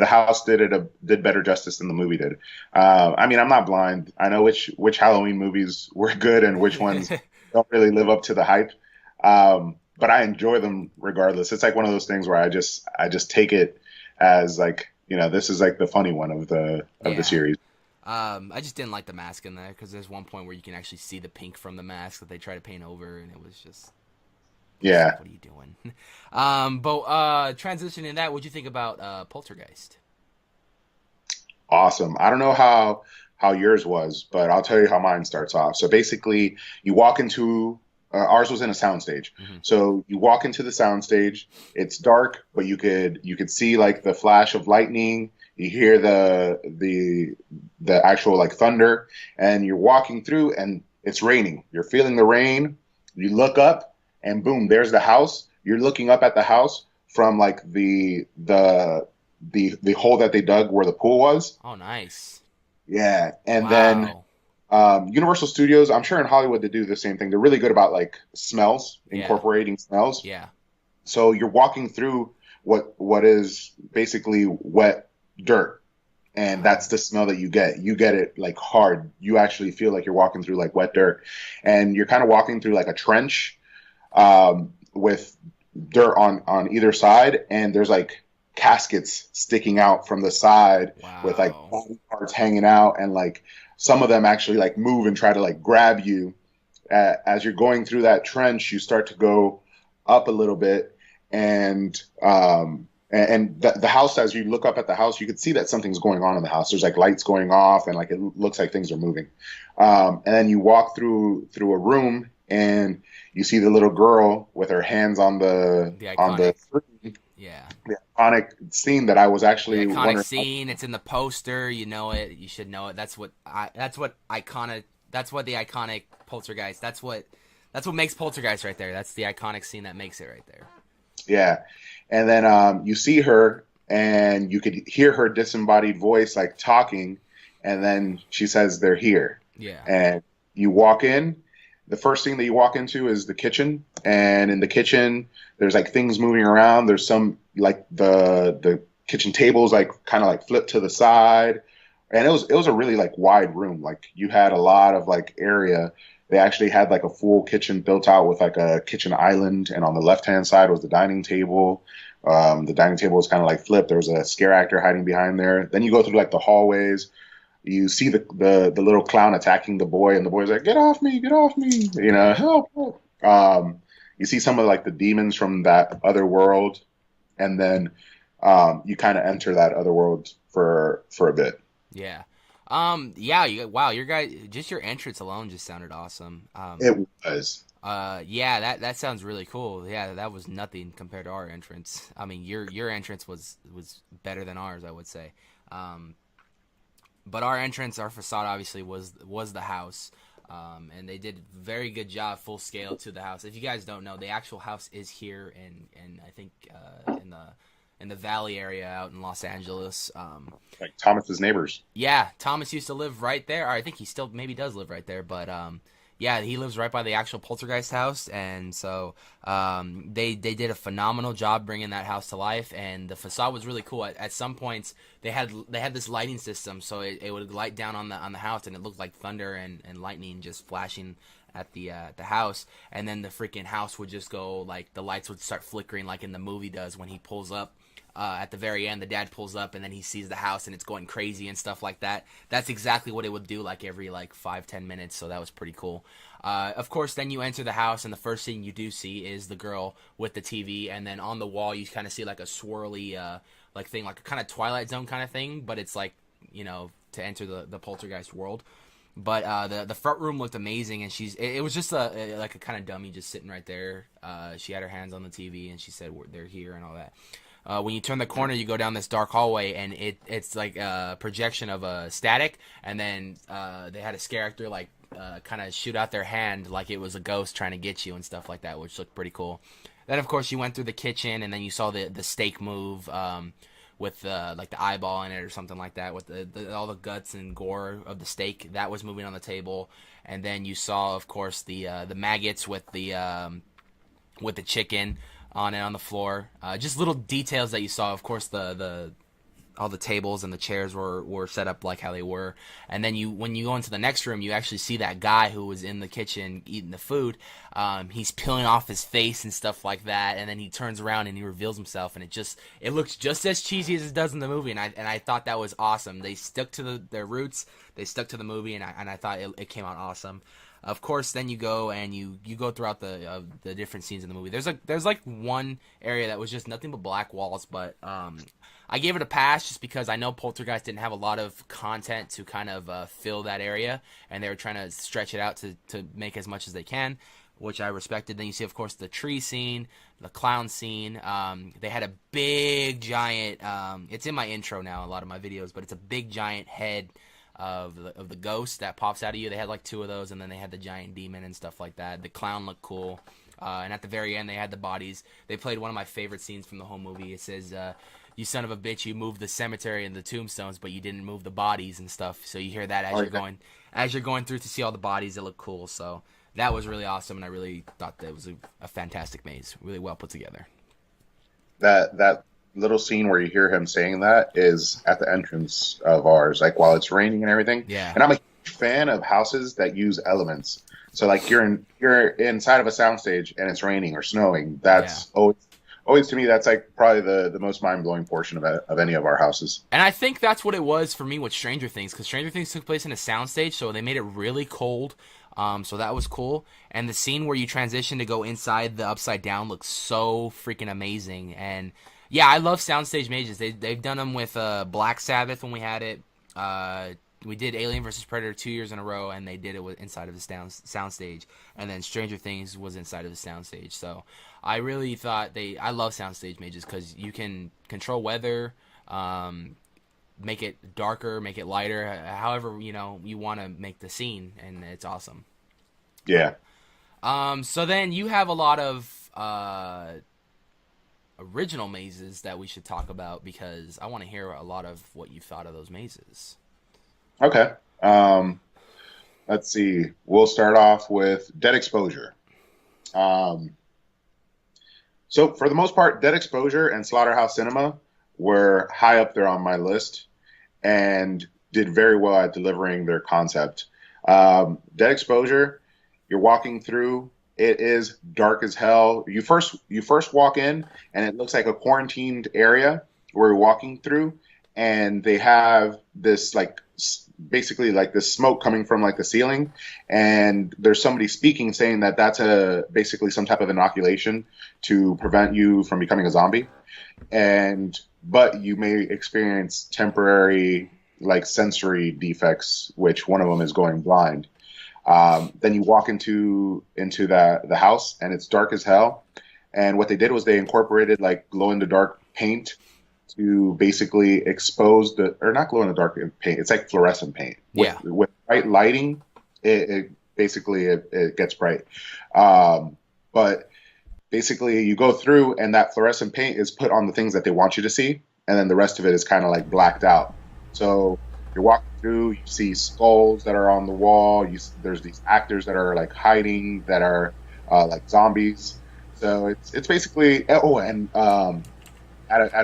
house did better justice than the movie did. I mean, I'm not blind. I know which Halloween movies were good and which ones don't really live up to the hype. But I enjoy them regardless. It's like one of those things where I just take it as like, this is like the funny one of the series. I just didn't like the mask in there, because there's one point where you can actually see the pink from the mask that they try to paint over, and it was just. Yeah. What are you doing? But transitioning that, what'd you think about Poltergeist? Awesome. I don't know how yours was, but I'll tell you how mine starts off. So basically, you walk into Ours was in a soundstage. Hmm. So you walk into the soundstage. It's dark, but you could see like the flash of lightning. You hear the actual like thunder, and you're walking through, and it's raining. You're feeling the rain. You look up, and boom, there's the house. You're looking up at the house from like the hole that they dug where the pool was. Oh, nice. Yeah, and then Wow. Universal Studios, I'm sure in Hollywood they do the same thing. They're really good about like smells, Yeah. incorporating smells. Yeah. So you're walking through what is basically wet dirt, and Wow. that's the smell that you get. You get it like hard. You actually feel like you're walking through like wet dirt, and you're kind of walking through like a trench with dirt on either side, and there's like caskets sticking out from the side with like Wow. body parts hanging out, and like some of them actually like move and try to like grab you. As you're going through that trench, you start to go up a little bit, and the house, as you look up at the house, you can see that something's going on in the house. There's like lights going off, and like it looks like things are moving. And then you walk through a room, and you see the little girl with her hands on the The on the iconic. screen, Yeah. the iconic scene that I was The actually iconic wondering. scene. It's in the poster. You know it. You should know it. That's what I. That's what iconic. That's what the iconic Poltergeist. That's what. That's what makes Poltergeist right there. That's the iconic scene that makes it right there. Yeah, and then you see her, and you could hear her disembodied voice like talking, and then she says they're here, Yeah. and you walk in. The first thing that you walk into is the kitchen, and in the kitchen there's like things moving around. There's some like the kitchen tables like kind of like flipped to the side, and it was a really like wide room. Like you had a lot of like area. They actually had like a full kitchen built out with like a kitchen island, and on the left hand side was the dining table. The dining table was kind of like flipped. There was a scare actor hiding behind there. Then you go through like the hallways. You see the little clown attacking the boy, and the boy's like, "Get off me! Get off me! You know, Yeah. help! Help!" You see some of like the demons from that other world, and then you kind of enter that other world for a bit. Yeah. Yeah. Wow. Your guys. Just your entrance alone just sounded awesome. It was. Yeah. That sounds really cool. Yeah. That was nothing compared to our entrance. I mean, your entrance was better than ours, I would say. Um, but our entrance, our facade, obviously was the house. And they did a very good job, full scale to the house. If you guys don't know, the actual house is here in I think in the Valley area out in Los Angeles. Like Thomas's neighbors. Yeah, Thomas used to live right there. Or I think he still maybe does live right there, but yeah, he lives right by the actual Poltergeist house, and so they did a phenomenal job bringing that house to life, and the facade was really cool. At some points, they had this lighting system, so it would light down on the house, and it looked like thunder and lightning just flashing at the house, and then the freaking house would just go like the lights would start flickering like in the movie does when he pulls up. At the very end, the dad pulls up and then he sees the house and it's going crazy and stuff like that. That's exactly what it would do like every like 5-10 minutes. So that was pretty cool. Of course, then you enter the house and the first thing you do see is the girl with the TV, and then on the wall you kind of see like a swirly like thing, like a kind of Twilight Zone kind of thing, but it's like to enter the Poltergeist world. But the front room looked amazing, and it was just like a kind of dummy just sitting right there. She had her hands on the TV and she said they're here and all that. When you turn the corner, you go down this dark hallway, and it's like a projection of a static, and then they had a scare actor like kind of shoot out their hand like it was a ghost trying to get you and stuff like that, which looked pretty cool. Then of course you went through the kitchen, and then you saw the steak move with like the eyeball in it or something like that, with all the guts and gore of the steak that was moving on the table, and then you saw of course the maggots with the chicken on it on the floor. Just little details that you saw. Of course, the all the tables and the chairs were set up like how they were. And then when you go into the next room, you actually see that guy who was in the kitchen eating the food. He's peeling off his face and stuff like that. And then he turns around and he reveals himself, and it looks just as cheesy as it does in the movie. And I thought that was awesome. They stuck to their roots. They stuck to the movie, and I thought it came out awesome. Of course, then you go and you go throughout the different scenes in the movie. There's like one area that was just nothing but black walls, but I gave it a pass just because I know Poltergeist didn't have a lot of content to kind of fill that area, and they were trying to stretch it out to make as much as they can. which I respected. Then you see, of course, the tree scene, the clown scene. They had a big giant. It's in my intro now, a lot of my videos, but it's a big giant head of the ghost that pops out of you. They had like 2 of those, and then they had the giant demon and stuff like that. The clown looked cool. And at the very end, they had the bodies. They played one of my favorite scenes from the whole movie. It says, "You son of a bitch, you moved the cemetery and the tombstones, but you didn't move the bodies and stuff." So you hear that as you're going through to see all the bodies. It looked cool. So that was really awesome, and I really thought that was a fantastic maze, really well put together. That little scene where you hear him saying that is at the entrance of ours, like while it's raining and everything. Yeah. And I'm a huge fan of houses that use elements. So like you're inside of a soundstage and it's raining or snowing. That's always to me, that's like probably the most mind blowing portion of any of our houses. And I think that's what it was for me with Stranger Things, because Stranger Things took place in a soundstage, so they made it really cold. So that was cool. And the scene where you transition to go inside the Upside Down looks so freaking amazing. And yeah, I love soundstage mazes. They've done them with Black Sabbath when we had it. We did Alien vs. Predator 2 years in a row, and they did it inside of the soundstage. And then Stranger Things was inside of the soundstage. So I really thought I love soundstage mazes because you can control weather, make it darker, make it lighter, however you want to make the scene, and it's awesome. Yeah. So then you have a lot of original mazes that we should talk about, because I want to hear a lot of what you thought of those mazes. Okay. Let's see. We'll start off with Dead Exposure. So for the most part, Dead Exposure and Slaughterhouse Cinema were high up there on my list and did very well at delivering their concept. Dead Exposure, you're walking through. It is dark as hell. You first walk in, and it looks like a quarantined area where you're walking through, and they have this basically like this smoke coming from like the ceiling, and there's somebody speaking saying that that's basically some type of inoculation to prevent you from becoming a zombie, but you may experience temporary like sensory defects, which one of them is going blind. Then you walk into the house, and it's dark as hell. And what they did was they incorporated like glow in the dark paint to basically expose or not glow in the dark paint. It's like fluorescent paint. With bright lighting, it gets bright. But basically you go through, and that fluorescent paint is put on the things that they want you to see, and then the rest of it is kind of like blacked out. So you're walking through, you see skulls that are on the wall. There's these actors that are like hiding that are like zombies. So it's basically at a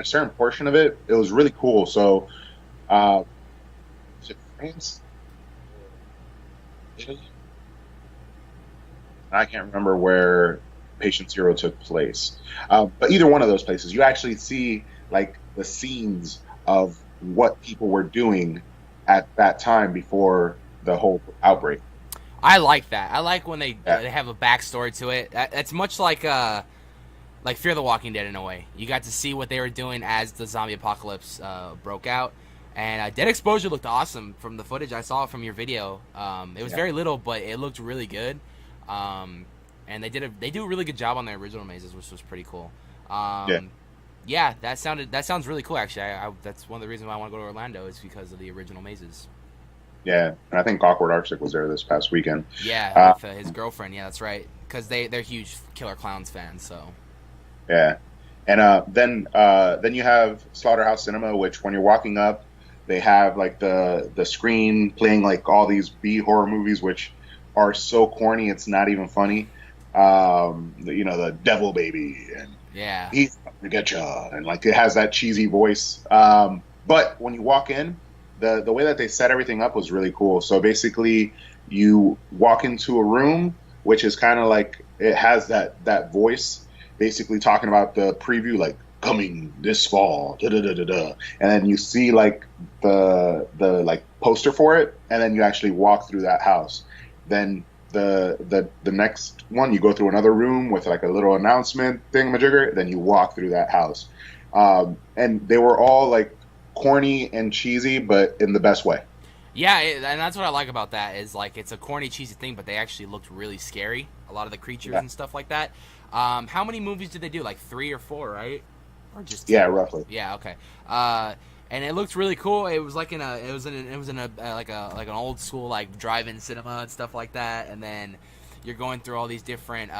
certain portion of it, it was really cool. So is it France? Italy? I can't remember where Patient Zero took place. But either one of those places, you actually see like the scenes of what people were doing at that time before the whole outbreak. I like that. I like when they have a backstory to it. It's much like Fear the Walking Dead in a way. You got to see what they were doing as the zombie apocalypse broke out. And Dead Exposure looked awesome from the footage I saw from your video. It was very little, but it looked really good. And they do a really good job on their original mazes, which was pretty cool. Yeah, that sounds really cool. Actually, that's one of the reasons why I want to go to Orlando is because of the original mazes. Yeah, and I think Awkward Arctic was there this past weekend. Yeah, with his girlfriend. Yeah, that's right. Because they're huge Killer Clowns fans. So. Yeah, and then you have Slaughterhouse Cinema, which when you're walking up, they have like the screen playing like all these B horror movies, which are so corny it's not even funny. The Devil Baby and he's gonna get ya, and like it has that cheesy voice. But when you walk in, the way that they set everything up was really cool. So basically, you walk into a room, which is kind of like it has that voice. Basically talking about the preview, like coming this fall, and then you see like the like poster for it, and then you actually walk through that house. Then the next one, you go through another room with like a little announcement thingamajigger. Then you walk through that house, and they were all like corny and cheesy, but in the best way. Yeah, and that's what I like about that is like it's a corny, cheesy thing, but they actually looked really scary. A lot of the creatures Yeah, and stuff like that. How many movies did they do? Like 3 or 4, right? Or just yeah, 2? roughly. Yeah, okay. And it looked really cool. It was like it was in a like an old school like drive-in cinema and stuff like that. And then you're going through all these different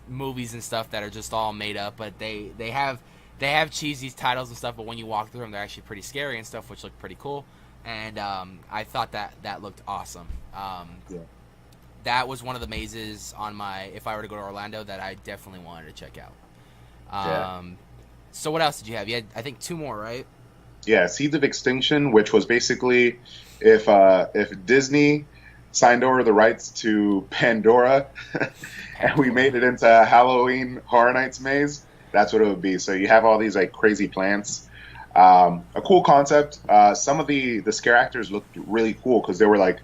movies and stuff that are just all made up, but they have cheesy titles and stuff. But when you walk through them, they're actually pretty scary and stuff, which looked pretty cool. And I thought that looked awesome. Yeah. That was one of the mazes on my if I were to go to Orlando that I definitely wanted to check out. Yeah. So what else did you have? You had I think 2 more, right? Yeah, Seeds of Extinction, which was basically if Disney signed over the rights to Pandora and we made it into a Halloween Horror Nights maze, that's what it would be. So you have all these like crazy plants. A cool concept. Some of the scare actors looked really cool because they were like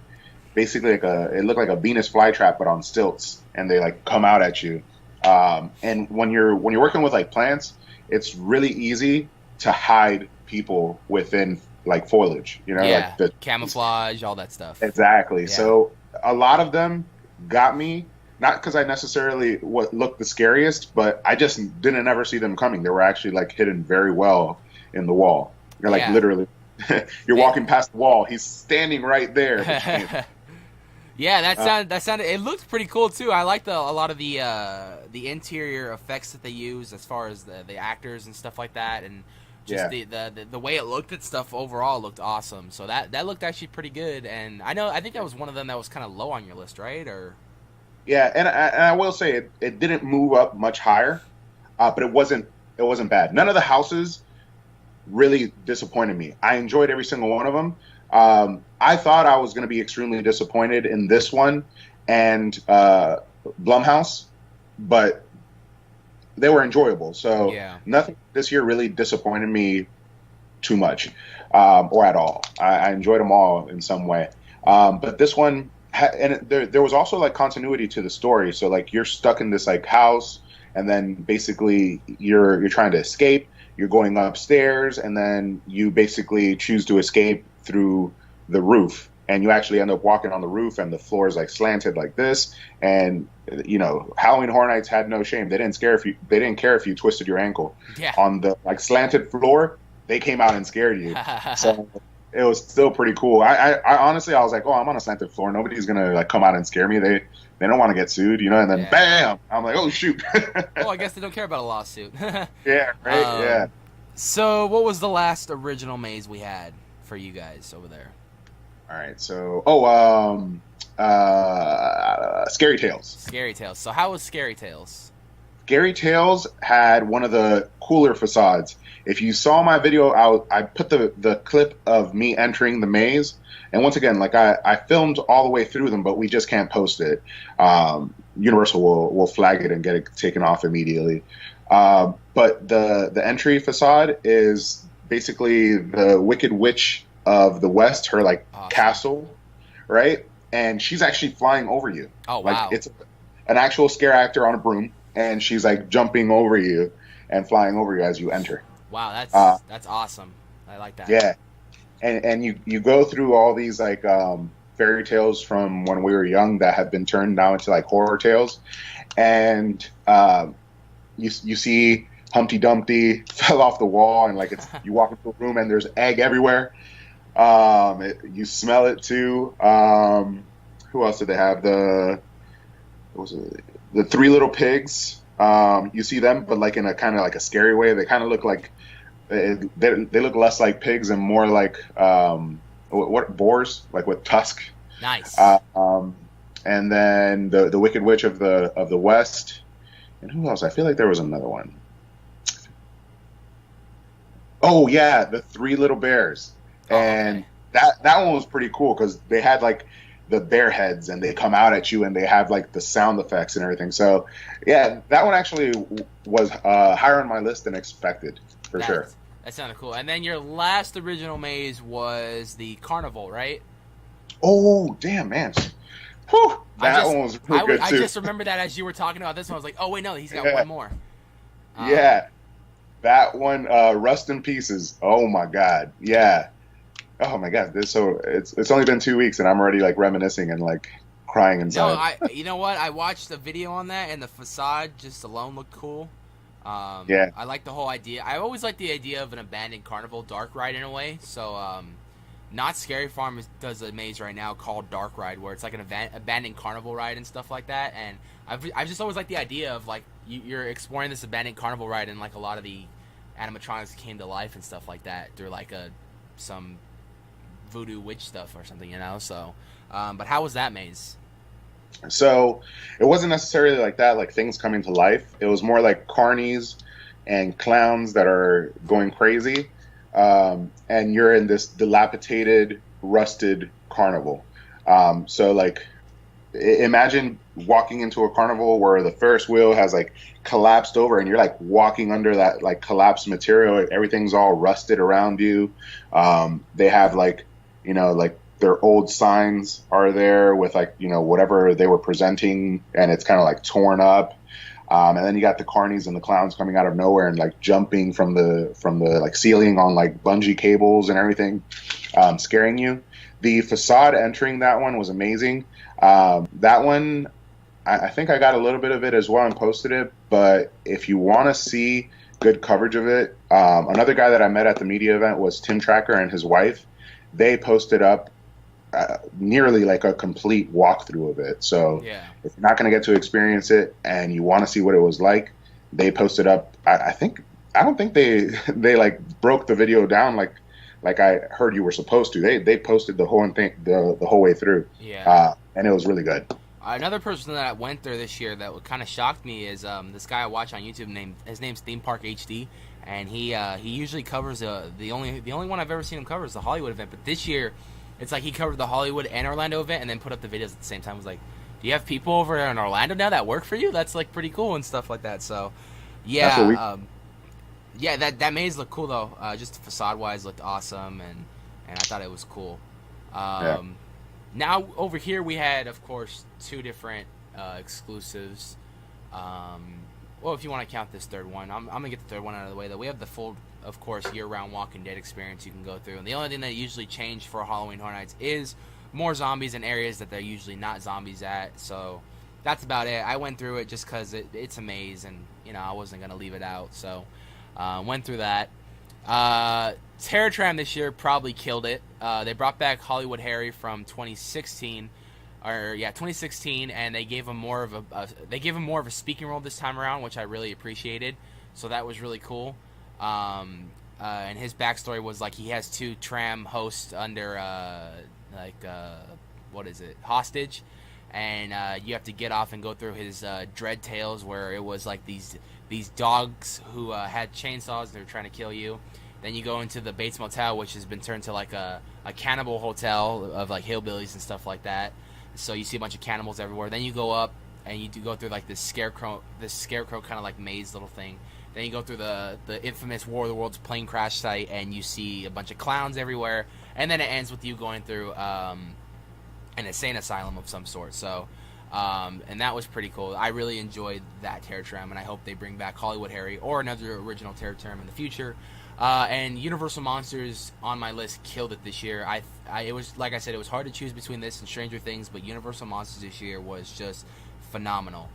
basically it looked like a Venus flytrap but on stilts, and they like come out at you. And when you're working with like plants, it's really easy to hide people within like foliage, Yeah, like the camouflage, all that stuff. exactly. Yeah. So a lot of them got me, not because I necessarily what looked the scariest, but I just didn't ever see them coming. They were actually like hidden very well in the wall. You're like Yeah. literally, you're walking past the wall. He's standing right there. But you can't- Yeah, that sounded. It looked pretty cool too. I liked a lot of the interior effects that they use as far as the actors and stuff like that, and just the way it looked at stuff overall looked awesome. So that looked actually pretty good. And I think that was one of them that was kind of low on your list, right? Or Yeah, and I will say it didn't move up much higher, but it wasn't bad. None of the houses really disappointed me. I enjoyed every single one of them. I thought I was going to be extremely disappointed in this one and Blumhouse, but they were enjoyable. So Yeah. nothing this year really disappointed me too much or at all. I enjoyed them all in some way. But this one, there was also like continuity to the story. So like you're stuck in this like house, and then basically you're trying to escape. You're going upstairs, and then you basically choose to escape through the roof, and you actually end up walking on the roof, and the floor is like slanted like this. And Halloween Horror Nights had no shame. They didn't care if you twisted your ankle Yeah. on the like slanted floor. They came out and scared you. So it was still pretty cool. I honestly, I was like, oh, I'm on a slanted floor. Nobody's gonna like come out and scare me. They don't want to get sued, And then Yeah. bam, I'm like, oh shoot. Oh, I guess they don't care about a lawsuit. Yeah, right. Yeah. So, what was the last original maze we had for you guys over there? All right. So, Scary Tales. Scary Tales. So, how was Scary Tales? Scary Tales had one of the cooler facades. If you saw my video, I put the clip of me entering the maze. And once again, like I filmed all the way through them, but we just can't post it. Universal will flag it and get it taken off immediately. But the entry facade is basically the Wicked Witch of the West, her like Awesome. castle, right? And she's actually flying over you. Oh, wow. Like it's an actual scare actor on a broom, and she's like jumping over you and flying over you as you enter. Wow, that's awesome. I like that. Yeah, and you go through all these like fairy tales from when we were young that have been turned now into like horror tales, and you see Humpty Dumpty fell off the wall, and like you walk into a room and there's egg everywhere. You smell it too. Who else did they have? The Three Little Pigs. You see them, but like in a kind of like a scary way. They kind of look like they look less like pigs and more like what boars, like with tusk. Nice. And then the Wicked Witch of the West. And who else? I feel like there was another one. Oh yeah, the Three Little Bears. And okay. that one was pretty cool because they had like the bear heads and they come out at you and they have like the sound effects and everything. So yeah, that one actually was higher on my list than expected for sure. That sounded cool. And then your last original maze was the Carnival, right? Oh damn, man. Whew, that one was really good too. I just remembered that as you were talking about this one. I was like, oh wait, no, he's got one more. Yeah, that one, Rust in Pieces. Oh my god, yeah. Oh my God, it's only been 2 weeks and I'm already like reminiscing and like crying No, inside. you know what? I watched a video on that, and the facade just alone looked cool. Yeah, I like the whole idea. I always like the idea of an abandoned carnival dark ride in a way. So, not Scary Farm does a maze right now called Dark Ride, where it's like an abandoned carnival ride and stuff like that. And I've just always liked the idea of like you're exploring this abandoned carnival ride, and like a lot of the animatronics came to life and stuff like that through like some voodoo witch stuff or something, you know. So, but how was that maze? so it wasn't necessarily like that, like things coming to life. It was more like carnies and clowns that are going crazy, and you're in this dilapidated, rusted carnival. So like imagine walking into a carnival where the Ferris wheel has like collapsed over and you're like walking under that like collapsed material. Everything's all rusted around you. They have like, like their old signs are there with like, whatever they were presenting, and it's kind of like torn up. And then you got the carnies and the clowns coming out of nowhere and like jumping from the like ceiling on like bungee cables and everything, scaring you. The facade entering that one was amazing. That one, I think I got a little bit of it as well and posted it. But if you want to see good coverage of it, another guy that I met at the media event was Tim Tracker and his wife. They posted up nearly like a complete walkthrough of it. So Yeah. if you're not going to get to experience it and you want to see what it was like, they posted up. I don't think they like broke the video down like I heard you were supposed to. They posted the whole thing the whole way through. Yeah. And it was really good. Another person that I went there this year that kind of shocked me is this guy I watch on YouTube. His name's Theme Park HD, and he usually covers the only one I've ever seen him cover is the Hollywood event. But this year, it's like he covered the Hollywood and Orlando event, and then put up the videos at the same time. I was like, do you have people over in Orlando now that work for you? That's like pretty cool and stuff like that. So, That's what we. yeah, yeah, that maze looked cool though. Just facade wise looked awesome, and I thought it was cool. Yeah. Now over here we had, of course, two different exclusives. Well, if you want to count this third one, I'm gonna get the third one out of the way. Though we have the full, of course, year-round Walking Dead experience you can go through, and the only thing that usually changed for Halloween Horror Nights is more zombies in areas that they're usually not zombies at. So that's about it. I went through it just because it's a maze, and I wasn't gonna leave it out. So went through that. Terror Tram this year probably killed it. They brought back Hollywood Harry from 2016, 2016, and they gave him more of a speaking role this time around, which I really appreciated. So that was really cool. And his backstory was like he has two tram hosts under what is it, hostage, and you have to get off and go through his dread tales where it was like these dogs who had chainsaws and they were trying to kill you. Then you go into the Bates Motel, which has been turned to like a cannibal hotel of like hillbillies and stuff like that. So you see a bunch of cannibals everywhere. Then you go up and you do go through like this scarecrow kind of like maze little thing. Then you go through the infamous War of the Worlds plane crash site, and you see a bunch of clowns everywhere. And then it ends with you going through an insane asylum of some sort. So, and that was pretty cool. I really enjoyed that Terror Tram, and I hope they bring back Hollywood Harry or another original Terror Tram in the future. And Universal Monsters on my list killed it this year. It was, like I said, it was hard to choose between this and Stranger Things, but Universal Monsters this year was just phenomenal.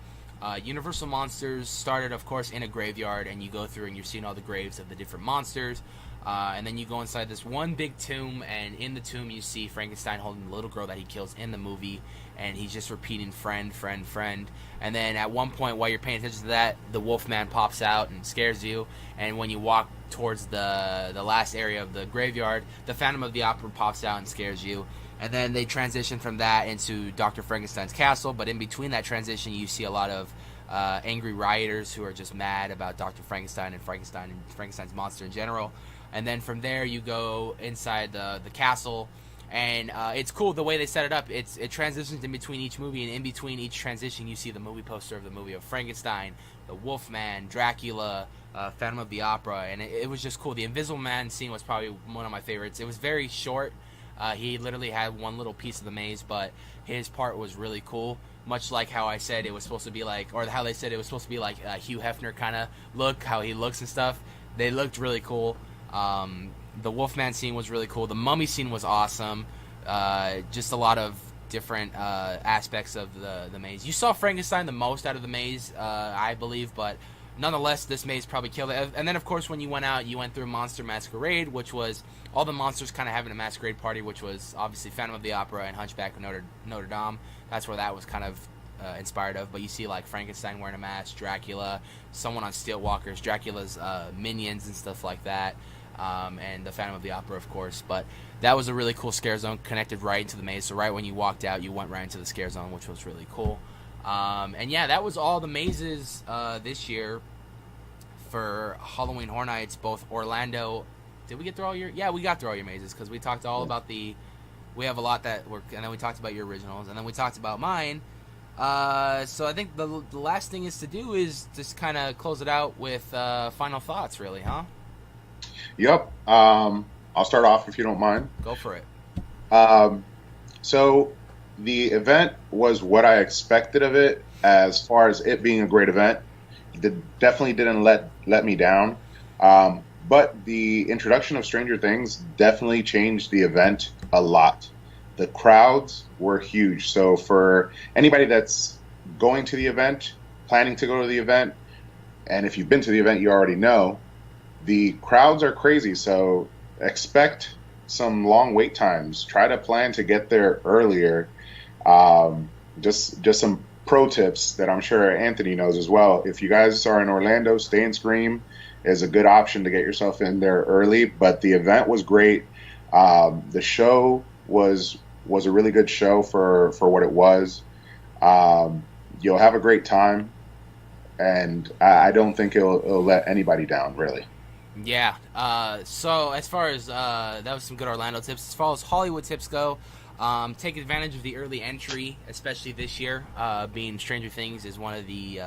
Universal Monsters started, of course, in a graveyard, and you go through and you're seeing all the graves of the different monsters. And then you go inside this one big tomb, and in the tomb you see Frankenstein holding the little girl that he kills in the movie, and he's just repeating friend, friend, friend. And then at one point, while you're paying attention to that, the Wolfman pops out and scares you. And when you walk towards the last area of the graveyard, the Phantom of the Opera pops out and scares you. And then they transition from that into Dr. Frankenstein's castle, but in between that transition, you see a lot of angry rioters who are just mad about Dr. Frankenstein and Frankenstein's monster in general. And then from there, you go inside the castle, and it's cool the way they set it up. It transitions in between each movie, and in between each transition, you see the movie poster of the movie of Frankenstein, the Wolfman, Dracula, Phantom of the Opera, and it was just cool. The Invisible Man scene was probably one of my favorites. It was very short. He literally had one little piece of the maze, but his part was really cool. Much like how I said it was supposed to be like, or how they said it was supposed to be like a Hugh Hefner kind of look, how he looks and stuff. They looked really cool. The Wolfman scene was really cool. The Mummy scene was awesome. Just a lot of different aspects of the maze. You saw Frankenstein the most out of the maze, I believe, but nonetheless, this maze probably killed it. And then, of course, when you went out, you went through Monster Masquerade, which was all the monsters kind of having a masquerade party, which was obviously Phantom of the Opera and Hunchback of Notre Dame. That's where that was kind of inspired of. But you see, like, Frankenstein wearing a mask, Dracula, someone on steel walkers, Dracula's minions and stuff like that, and the Phantom of the Opera, of course. But that was a really cool scare zone, connected right into the maze. So right when you walked out, you went right into the scare zone, which was really cool. And yeah, that was all the mazes this year for Halloween Horror Nights, both Orlando. Did we get through all your? Yeah, we got through all your mazes because we talked all about the. We have a lot that were, and then we talked about your originals, and then we talked about mine. So I think the last thing is to do is just kind of close it out with final thoughts, really, huh? Yep. I'll start off if you don't mind. Go for it. So the event was what I expected of it as far as it being a great event. It definitely didn't let me down. But the introduction of Stranger Things definitely changed the event a lot. The crowds were huge. So for anybody that's going to the event, planning to go to the event, and if you've been to the event, you already know, the crowds are crazy. So expect some long wait times. Try to plan to get there earlier. Just some pro tips that I'm sure Anthony knows as well. If you guys are in Orlando, Stay and Scream is a good option to get yourself in there early. But the event was great. The show was a really good show for what it was. You'll have a great time, and I don't think it'll let anybody down, really. Yeah. So as far as that was some good Orlando tips. As far as Hollywood tips go, take advantage of the early entry, especially this year. Being Stranger Things is one of the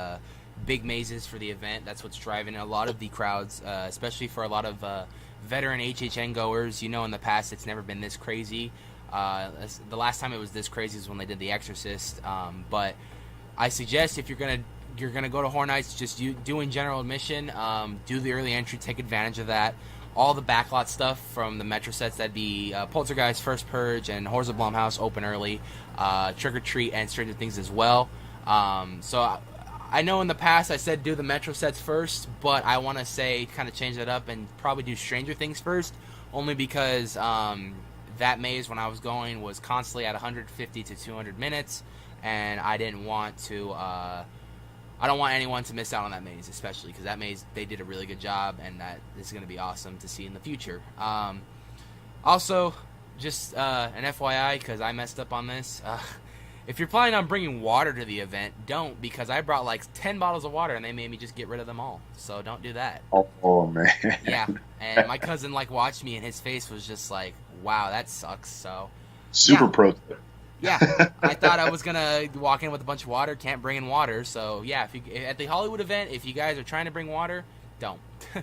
big mazes for the event. That's what's driving a lot of the crowds, especially for a lot of veteran HHN goers. You know, in the past, it's never been this crazy. The last time it was this crazy is when they did The Exorcist. But I suggest if you're gonna go to Horror Nights, just doing general admission, do the early entry, take advantage of that. All the backlot stuff from the Metro sets, that'd be Poltergeist, First Purge, and Horrors of Blumhouse open early. Trick or Treat and Stranger Things as well. So I know in the past I said do the Metro sets first, but I want to say kind of change that up and probably do Stranger Things first, only because that maze when I was going was constantly at 150 to 200 minutes, and I didn't want to. I don't want anyone to miss out on that maze, especially because that maze, they did a really good job, and that is going to be awesome to see in the future. Also, just an FYI, because I messed up on this, if you're planning on bringing water to the event, don't, because I brought like 10 bottles of water, and they made me just get rid of them all. So don't do that. Oh man. Yeah, and my cousin like watched me, and his face was just like, wow, that sucks. So Super pro tip. Yeah, I thought I was gonna walk in with a bunch of water. Can't bring in water, so yeah. At the Hollywood event, if you guys are trying to bring water, don't. You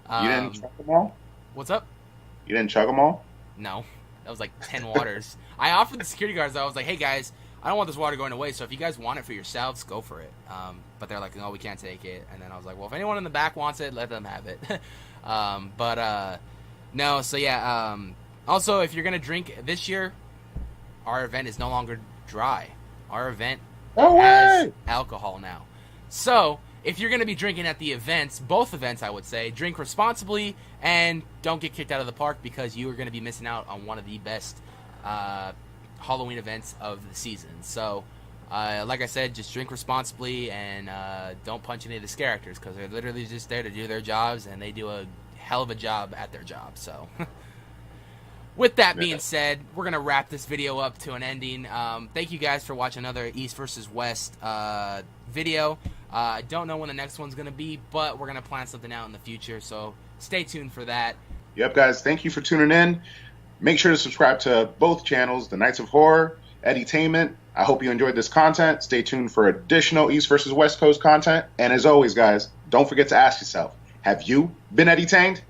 didn't chug them all? What's up? You didn't chug them all? No, that was like 10 waters. I offered the security guards. I was like, "Hey guys, I don't want this water going away. So if you guys want it for yourselves, go for it." But they're like, "No, we can't take it." And then I was like, "Well, if anyone in the back wants it, let them have it." No. So yeah. Also, if you're gonna drink this year, our event is no longer dry. Our event has alcohol now. So, if you're going to be drinking at the events, both events I would say, drink responsibly and don't get kicked out of the park because you are going to be missing out on one of the best Halloween events of the season. So, like I said, just drink responsibly and don't punch any of the scare actors because they're literally just there to do their jobs, and they do a hell of a job at their job. So... With that being said, we're going to wrap this video up to an ending. Thank you guys for watching another East versus West video. I don't know when the next one's going to be, but we're going to plan something out in the future, so stay tuned for that. Yep, guys, thank you for tuning in. Make sure to subscribe to both channels, The Knights of Horror, Eddytainment. I hope you enjoyed this content. Stay tuned for additional East versus West Coast content. And as always, guys, don't forget to ask yourself, have you been eddytained?